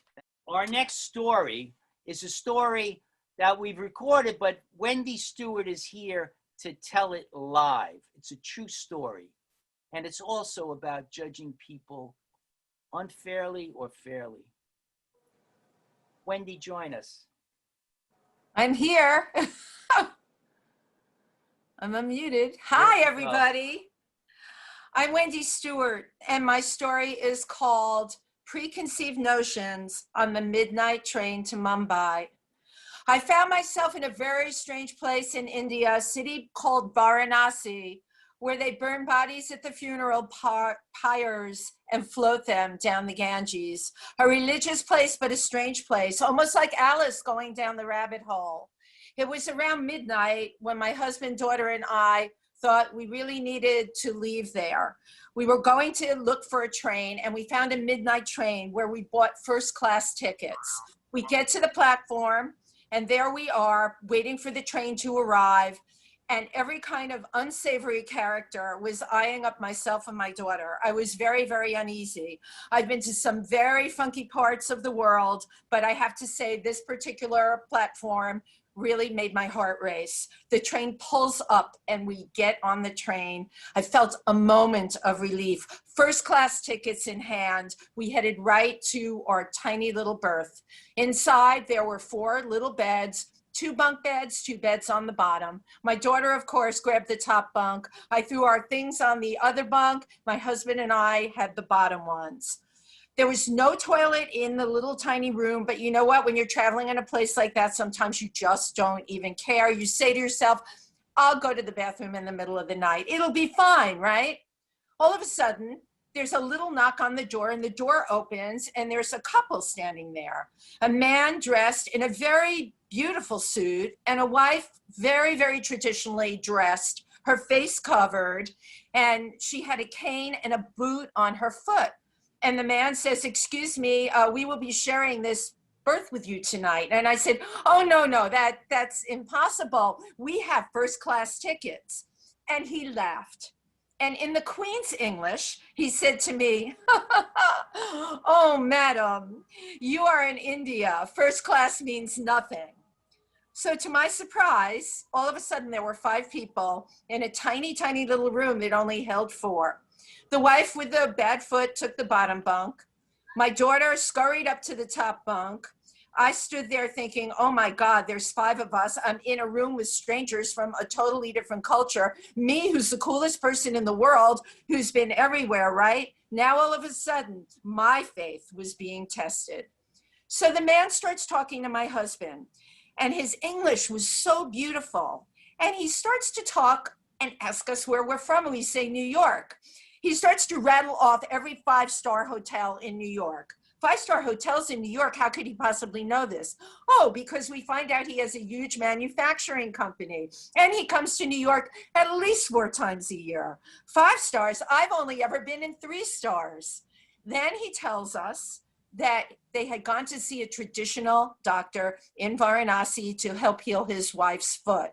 Our next story is a story that we've recorded, but Wendy Stewart is here to tell it live. It's a true story. And it's also about judging people unfairly or fairly. Wendy, join us. I'm here. I'm unmuted. Hi, everybody. I'm Wendy Stewart, and my story is called Preconceived Notions on the Midnight Train to Mumbai. I found myself in a very strange place in India, a city called Varanasi, where they burn bodies at the funeral pyres and float them down the Ganges. A religious place, but a strange place, almost like Alice going down the rabbit hole. It was around midnight when my husband, daughter, and I thought we really needed to leave there. We were going to look for a train, and we found a midnight train where we bought first-class tickets. We get to the platform, and there we are, waiting for the train to arrive, and every kind of unsavory character was eyeing up myself and my daughter. I was very, very uneasy. I've been to some very funky parts of the world, but I have to say this particular platform really made my heart race. The train pulls up and we get on the train. I felt a moment of relief. First class tickets in hand, we headed right to our tiny little berth. Inside, there were 4 little beds, 2 bunk beds, 2 beds on the bottom. My daughter, of course, grabbed the top bunk. I threw our things on the other bunk. My husband and I had the bottom ones. There was no toilet in the little tiny room, but you know what? When you're traveling in a place like that, sometimes you just don't even care. You say to yourself, I'll go to the bathroom in the middle of the night. It'll be fine, right? All of a sudden, there's a little knock on the door, and the door opens, and there's a couple standing there. A man dressed in a very beautiful suit, and a wife very, very traditionally dressed, her face covered, and she had a cane and a boot on her foot. And the man says, excuse me, we will be sharing this berth with you tonight. And I said, oh, no, that's impossible. We have first class tickets. And he laughed. And in the Queen's English, he said to me, oh, madam, you are in India. First class means nothing. So to my surprise, all of a sudden there were 5 people in a tiny, tiny little room that only held 4. The wife with the bad foot took the bottom bunk. My daughter scurried up to the top bunk. I stood there thinking, oh my God, there's 5 of us. I'm in a room with strangers from a totally different culture. Me, who's the coolest person in the world, who's been everywhere, right? Now all of a sudden, my faith was being tested. So the man starts talking to my husband, and his English was so beautiful. And he starts to talk and ask us where we're from, and we say New York. He starts to rattle off every 5-star hotel in New York. 5-star hotels in New York, how could he possibly know this? Oh, because we find out he has a huge manufacturing company, and he comes to New York at least 4 times a year. 5 stars, I've only ever been in 3 stars. Then he tells us that they had gone to see a traditional doctor in Varanasi to help heal his wife's foot.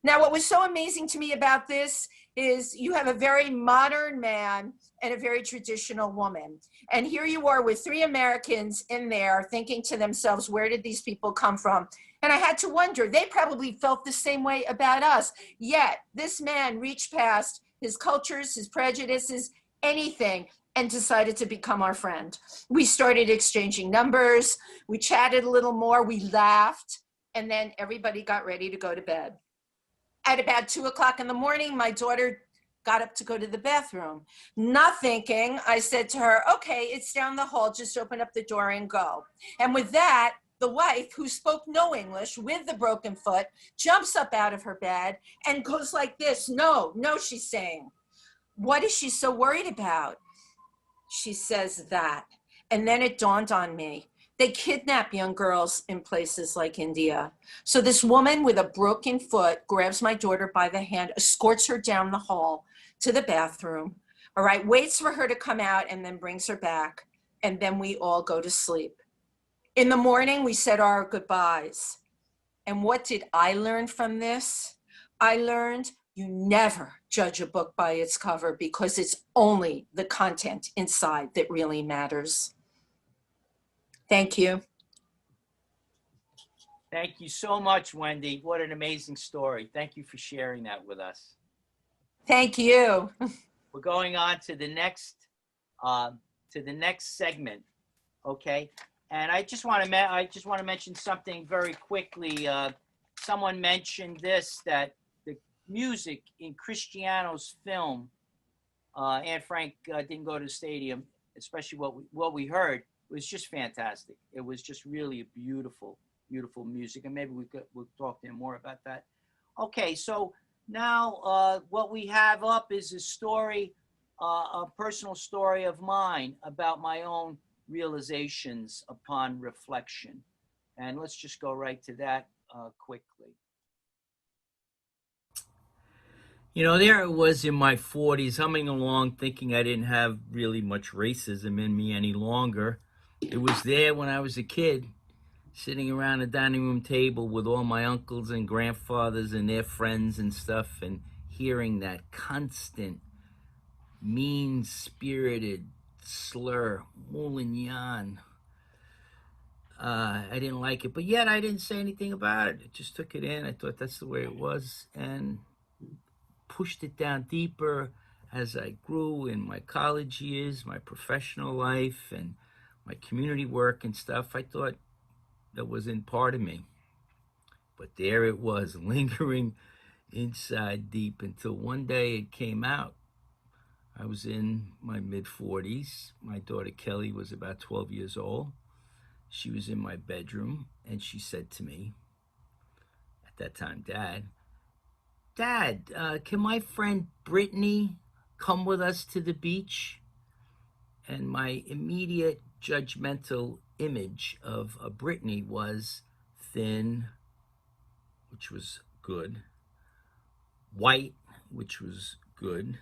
Now, what was so amazing to me about this is you have a very modern man and a very traditional woman. And here you are with 3 Americans in there thinking to themselves, where did these people come from? And I had to wonder, they probably felt the same way about us. Yet this man reached past his cultures, his prejudices, anything, and decided to become our friend. We started exchanging numbers. We chatted a little more. We laughed. And then everybody got ready to go to bed. At about 2 o'clock in the morning, my daughter got up to go to the bathroom. Not thinking, I said to her, okay, it's down the hall, just open up the door and go. And with that, the wife, who spoke no English with the broken foot, jumps up out of her bed and goes like this. No, she's saying. What is she so worried about? She says that. And then it dawned on me. They kidnap young girls in places like India. So this woman with a broken foot grabs my daughter by the hand, escorts her down the hall to the bathroom, all right, waits for her to come out and then brings her back. And then we all go to sleep. In the morning, we said our goodbyes. And what did I learn from this? I learned you never judge a book by its cover because it's only the content inside that really matters. Thank you. Thank you so much, Wendy. What an amazing story. Thank you for sharing that with us. Thank you. We're going on to the next segment, okay? And I just want to mention something very quickly. Someone mentioned this, that the music in Cristiano's film, Anne Frank didn't go to the stadium, especially what we heard, was just fantastic. It was just really a beautiful, beautiful music. And maybe we'll talk to him more about that. Okay, so now what we have up is a story, a personal story of mine about my own realizations upon reflection. And let's just go right to that quickly. You know, there I was in my 40s, humming along, thinking I didn't have really much racism in me any longer. It was there when I was a kid, sitting around a dining room table with all my uncles and grandfathers and their friends and stuff, and hearing that constant, mean-spirited slur, Moulignan. I didn't like it, but yet I didn't say anything about it. I just took it in. I thought that's the way it was, and pushed it down deeper as I grew in my college years, my professional life, and my community work and stuff. I thought that was in part of me. But there it was, lingering inside deep, until one day it came out. I was in my mid-40s. My daughter Kelly was about 12 years old. She was in my bedroom, and she said to me, at that time, Dad, can my friend Brittany come with us to the beach? And my immediate judgmental image of Brittany was thin, which was good, white, which was good,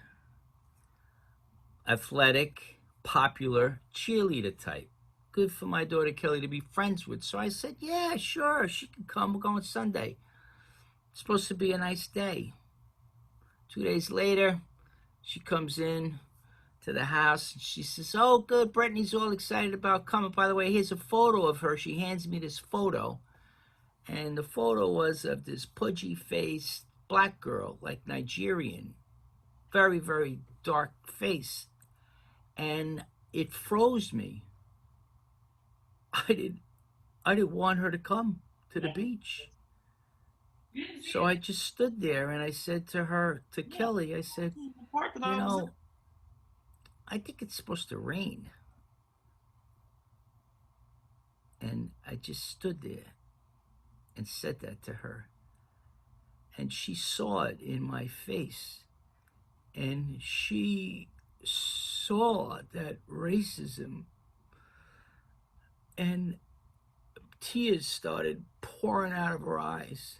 athletic, popular, cheerleader type. Good for my daughter Kelly to be friends with. So I said, yeah, sure, she can come. We're going Sunday. It's supposed to be a nice day. 2 days later, she comes in to the house, and she says, oh, good, Brittany's all excited about coming. By the way, here's a photo of her. She hands me this photo, and the photo was of this pudgy-faced black girl, like Nigerian, very, very dark face, and it froze me. I didn't want her to come to the beach. So I just stood there, and I said to her, to Kelly, I said, you know, I think it's supposed to rain. And I just stood there and said that to her. And she saw it in my face. And she saw that racism. And tears started pouring out of her eyes.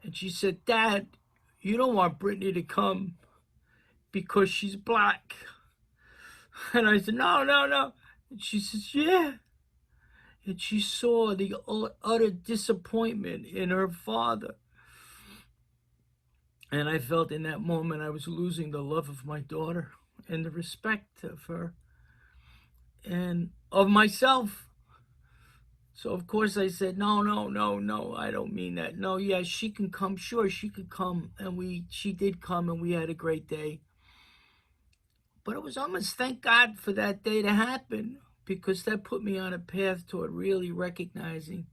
And she said, Dad, you don't want Brittany to come because she's black. And I said, no. And she says, yeah. And she saw the utter disappointment in her father. And I felt in that moment I was losing the love of my daughter and the respect of her and of myself. So of course I said, no, I don't mean that. No, yeah, she can come. Sure, she could come. And she did come, and we had a great day. But it was almost, thank God for that day to happen, because that put me on a path toward really recognizing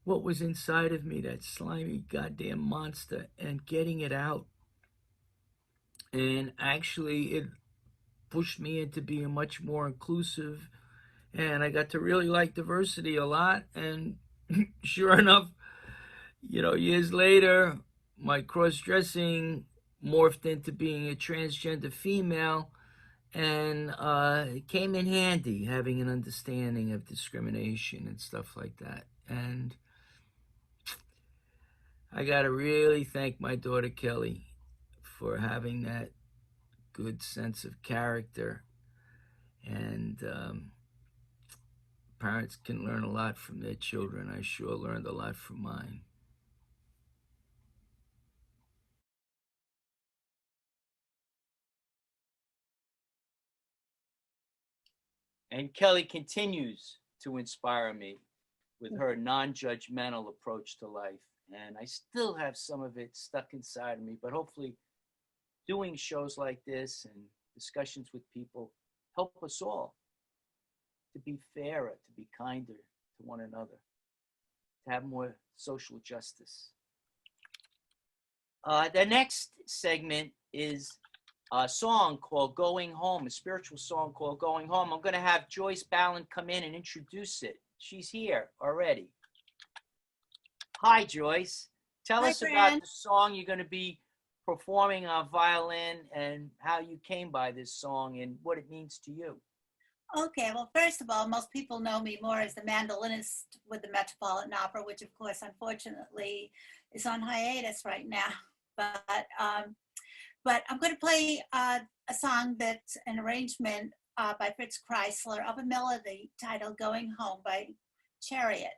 what was inside of me, that slimy goddamn monster, and getting it out. And actually it pushed me into being much more inclusive, and I got to really like diversity a lot. And sure enough, years later, my cross-dressing morphed into being a transgender female, and it came in handy having an understanding of discrimination and stuff like that. And I got to really thank my daughter Kelly for having that good sense of character. And parents can learn a lot from their children. I sure learned a lot from mine. And Kelly continues to inspire me with her non-judgmental approach to life. And I still have some of it stuck inside of me, but hopefully doing shows like this and discussions with people help us all to be fairer, to be kinder to one another, to have more social justice. The next segment is a song called Going Home, a spiritual song called Going Home. I'm going to have Joyce Balint come in and introduce it. She's here already. Hi, Joyce. Tell us about the song you're going to be performing on violin and how you came by this song and what it means to you. Okay, well, first of all, most people know me more as the mandolinist with the Metropolitan Opera, which of course, unfortunately, is on hiatus right now. But I'm going to play a song that's an arrangement by Fritz Kreisler of a melody titled Going Home by Chariot.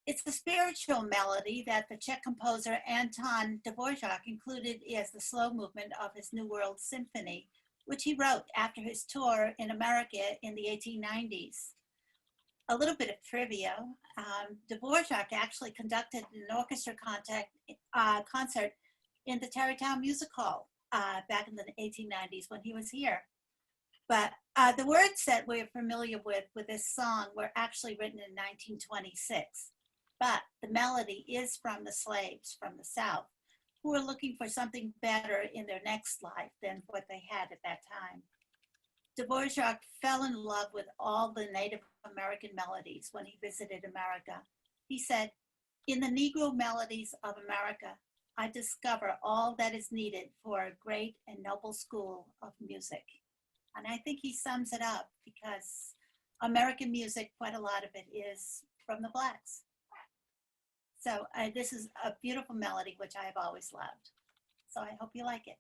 It's the spiritual melody that the Czech composer Anton Dvorak included as the slow movement of his New World Symphony, which he wrote after his tour in America in the 1890s. A little bit of trivia, Dvorak actually conducted an orchestra concert in the Tarrytown Music Hall back in the 1890s when he was here. But the words that we're familiar with this song were actually written in 1926. But the melody is from the slaves from the South who were looking for something better in their next life than what they had at that time. Dvorak fell in love with all the Native American melodies when he visited America. He said, "In the Negro melodies of America, I discover all that is needed for a great and noble school of music." And I think he sums it up, because American music, quite a lot of it is from the Blacks. So this is a beautiful melody, which I have always loved. So I hope you like it.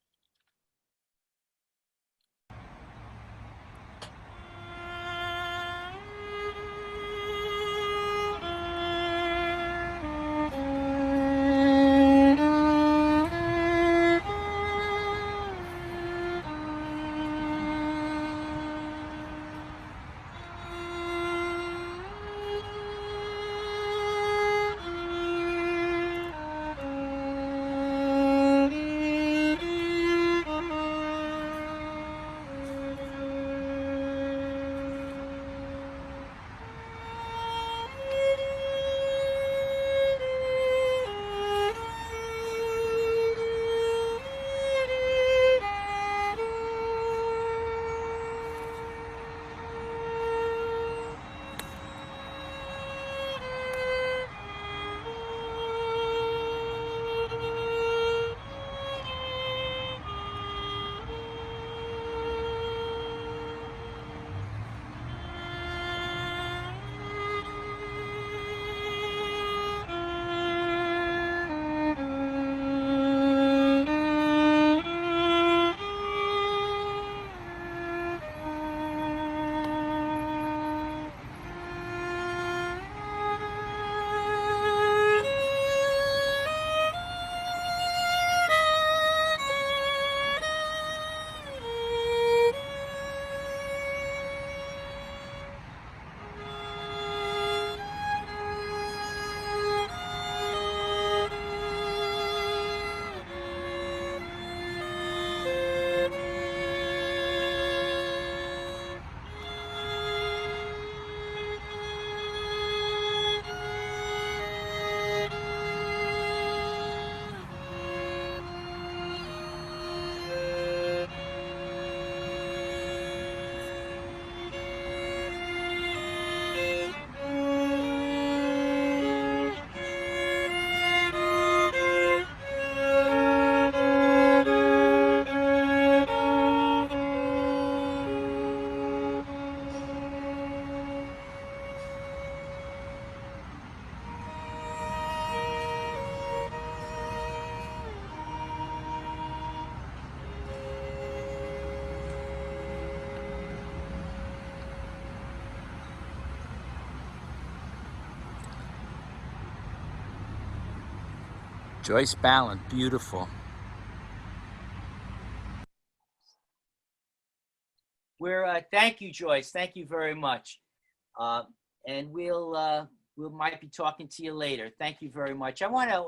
Joyce Balint, beautiful. Thank you, Joyce. Thank you very much. And we might be talking to you later. Thank you very much. I want to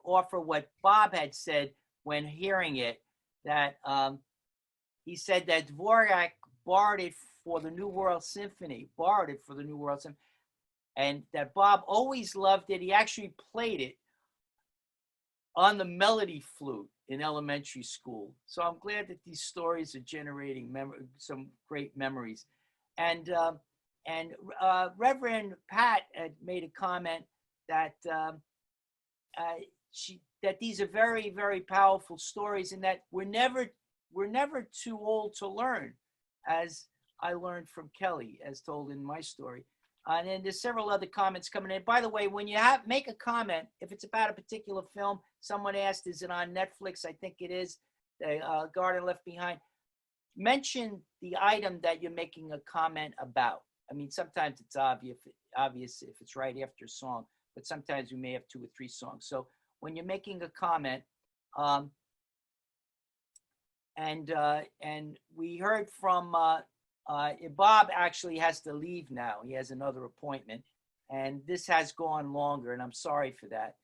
offer what Bob had said when hearing it, that he said that Dvorak borrowed it for the New World Symphony, and that Bob always loved it. He actually played it on the melody flute in elementary school. So I'm glad that these stories are generating some great memories. And Reverend Patt had made a comment that that these are very, very powerful stories, and that we're never too old to learn, as I learned from Kelly, as told in my story. And then there's several other comments coming in. By the way, when you make a comment, if it's about a particular film, someone asked, is it on Netflix? I think it is, the Garden Left Behind. Mention the item that you're making a comment about. I mean, sometimes it's obvious if it's right after a song, but sometimes we may have 2 or 3 songs. So when you're making a comment, and we heard from Bob actually has to leave now. He has another appointment, and this has gone longer, and I'm sorry for that.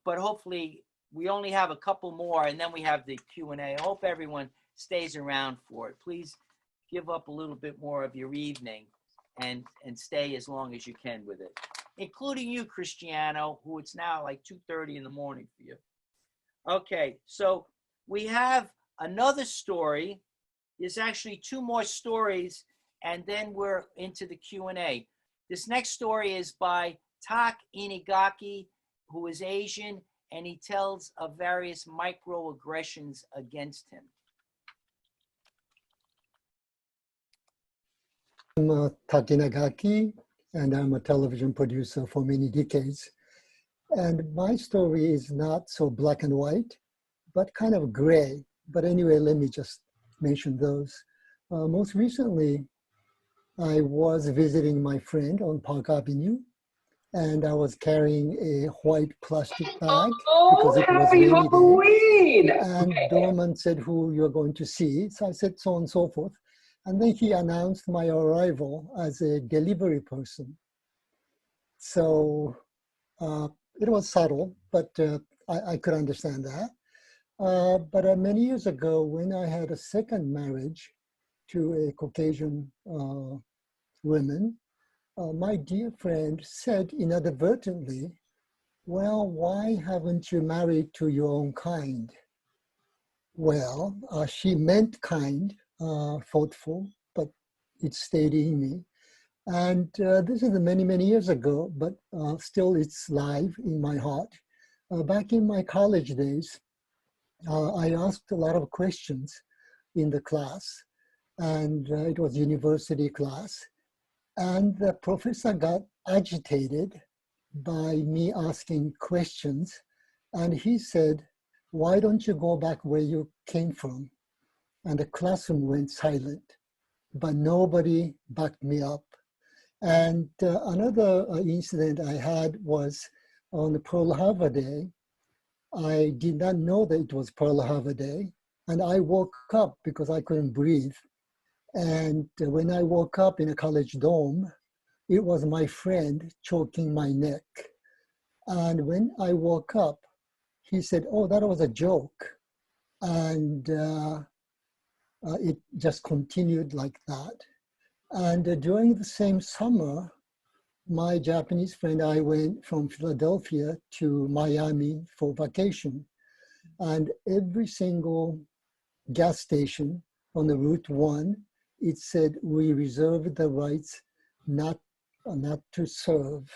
But hopefully we only have a couple more, and then we have the Q&A. I hope everyone stays around for it. Please give up a little bit more of your evening and stay as long as you can with it, including you, Cristiano, who it's now like 2:30 in the morning for you. Okay, so we have another story. There's actually 2 more stories, and then we're into the Q&A. This next story is by Tak Inagaki, who is Asian, and he tells of various microaggressions against him. I'm Tak Inagaki, and I'm a television producer for many decades. And my story is not so black and white, but kind of gray. But anyway, let me just mention those. Most recently, I was visiting my friend on Park Avenue, and I was carrying a white plastic bag because it was rainy Halloween! day. And Doorman said, who you're going to see. So I said so on and so forth. And then he announced my arrival as a delivery person. So it was subtle, but I could understand that. But many years ago, when I had a second marriage to a Caucasian woman, my dear friend said inadvertently, well, why haven't you married to your own kind? Well, she meant kind, thoughtful, but it stayed in me. And this is many, many years ago, but still it's live in my heart. Back in my college days, I asked a lot of questions in the class, and it was university class. And the professor got agitated by me asking questions. And he said, why don't you go back where you came from? And the classroom went silent, but nobody backed me up. And another incident I had was on Pearl Harbor Day. I did not know that it was Pearl Harbor Day. And I woke up because I couldn't breathe. And when I woke up in a college dorm, it was my friend choking my neck. And when I woke up, he said, oh, that was a joke. And it just continued like that. And during the same summer, my Japanese friend, I went from Philadelphia to Miami for vacation. And every single gas station on the Route 1, it said, we reserve the rights not to serve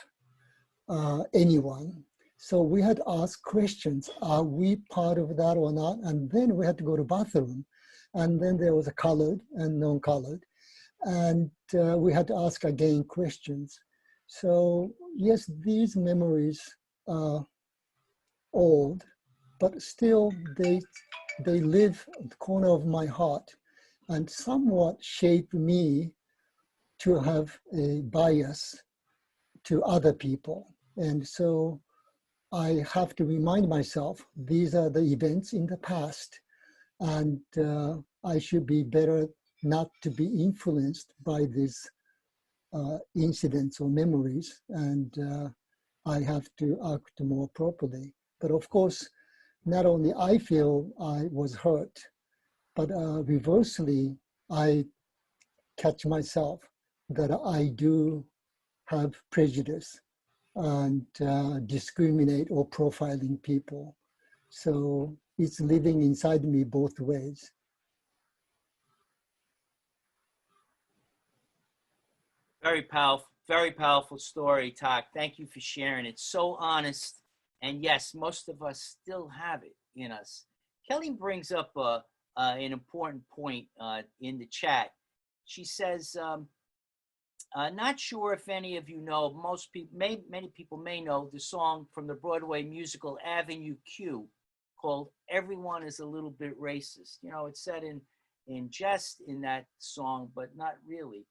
anyone. So we had to ask questions, are we part of that or not? And then we had to go to bathroom. And then there was a colored and non-colored. And we had to ask again questions. So yes, these memories are old, but still they live at the corner of my heart and somewhat shape me to have a bias to other people. And so I have to remind myself, these are the events in the past, and I should be better not to be influenced by these incidents or memories, and I have to act more properly. But of course, not only I feel I was hurt, but reversely, I catch myself that I do have prejudice and discriminate or profiling people. So it's living inside me both ways. Very powerful story, Tak. Thank you for sharing it. So honest. And yes, most of us still have it in us. Kelly brings up an important point in the chat. She says, not sure if any of you know, many people may know the song from the Broadway musical Avenue Q called Everyone is a Little Bit Racist. You know, it's said in jest in that song, but not really.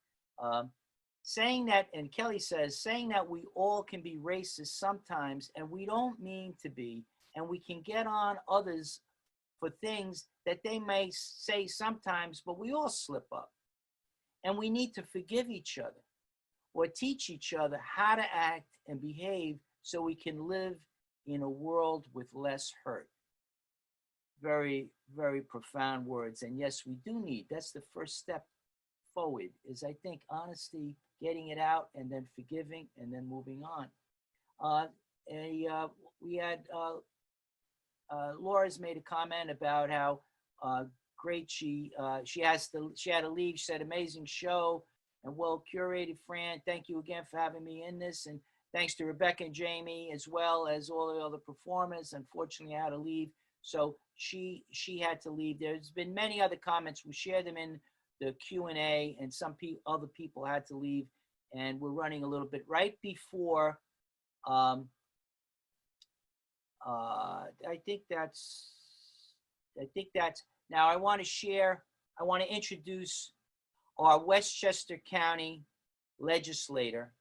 Saying that, and Kelly says, saying that we all can be racist sometimes, and we don't mean to be, and we can get on others for things that they may say sometimes, but we all slip up. And we need to forgive each other or teach each other how to act and behave so we can live in a world with less hurt. Very, very profound words. And yes, we do need, that's the first step forward, is I think honesty, getting it out, and then forgiving, and then moving on. We had Laura's made a comment about how great she had to leave. She said, amazing show and well curated. Fran, thank you again for having me in this, and thanks to Rebecca and Jamie as well as all the other performers. Unfortunately, I had to leave, so she had to leave. There's been many other comments. We share them in the Q&A, and some other people had to leave, and we're running a little bit right before. I think that's. Now I want to introduce our Westchester County legislator,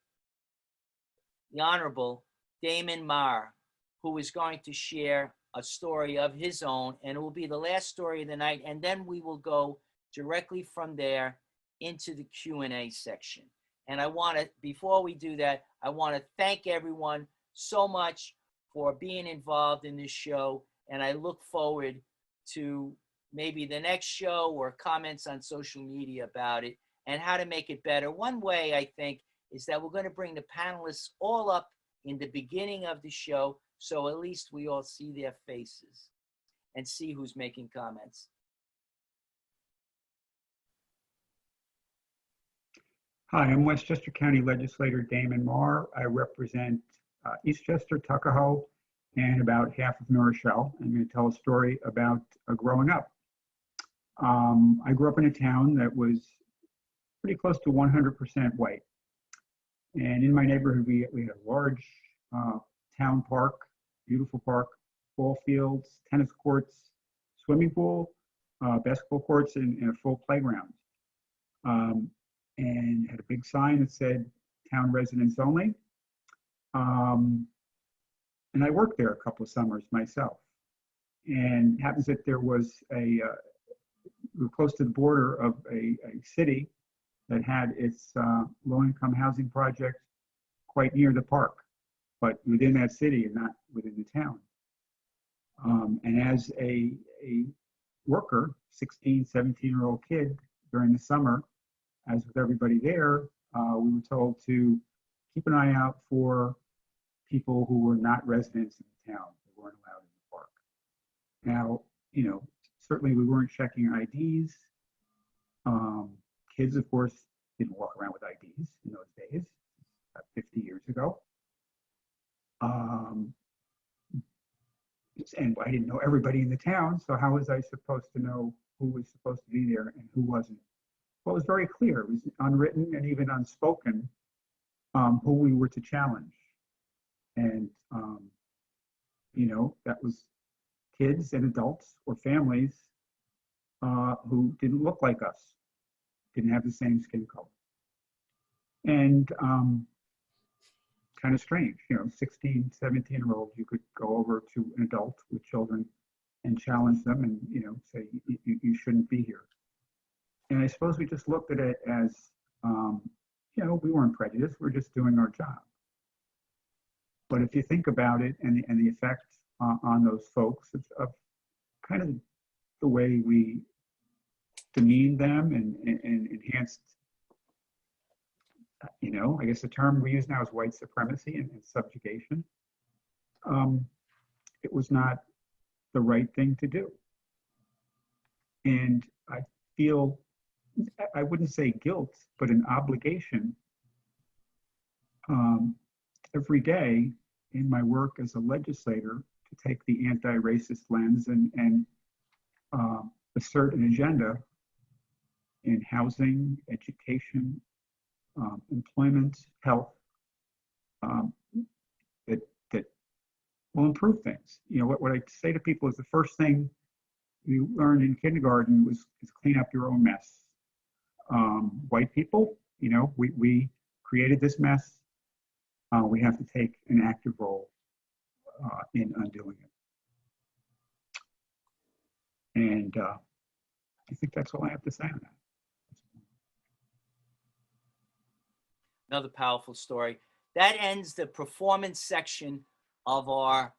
the Honorable Damon Marr, who is going to share a story of his own, and it will be the last story of the night, and then we will go directly from there into the Q&A section. And I want to, before we do that, I want to thank everyone so much for being involved in this show, and I look forward to maybe the next show or comments on social media about it and how to make it better. One way, I think, is that we're going to bring the panelists all up in the beginning of the show, so at least we all see their faces and see who's making comments. Hi, I'm Westchester County Legislator Damon Marr. I represent Eastchester, Tuckahoe, and about half of New Rochelle. I'm going to tell a story about growing up. I grew up in a town that was pretty close to 100% white. And in my neighborhood, we had a large town park, beautiful park, ball fields, tennis courts, swimming pool, basketball courts, and a full playground. And had a big sign that said town residents only. And I worked there a couple of summers myself. And it happens that there was we were close to the border of a city that had its low-income housing project quite near the park, but within that city and not within the town. And as a worker, 16, 17-year-old kid during the summer, as with everybody there, we were told to keep an eye out for people who were not residents in the town, who weren't allowed in the park. Now, you know, certainly we weren't checking IDs. Kids, of course, didn't walk around with IDs in those days, about 50 years ago. And I didn't know everybody in the town, so how was I supposed to know who was supposed to be there and who wasn't? Well, it was very clear. It was unwritten and even unspoken who we were to challenge. And, you know, that was kids and adults or families who didn't look like us, didn't have the same skin color. And kind of strange. 16, 17-year-old, you could go over to an adult with children and challenge them and, say, you shouldn't be here. And I suppose we just looked at it as, we weren't prejudiced, we're just doing our job. But if you think about it and the effect on those folks of kind of the way we demeaned them and enhanced, I guess the term we use now is white supremacy and subjugation. It was not the right thing to do. And I feel, I wouldn't say guilt, but an obligation every day in my work as a legislator to take the anti-racist lens and assert an agenda in housing, education, employment, health, that will improve things. What I say to people is the first thing we learned in kindergarten is clean up your own mess. White people, we created this mess. We have to take an active role in undoing it. And I think that's all I have to say on that. Another powerful story. That ends the performance section of our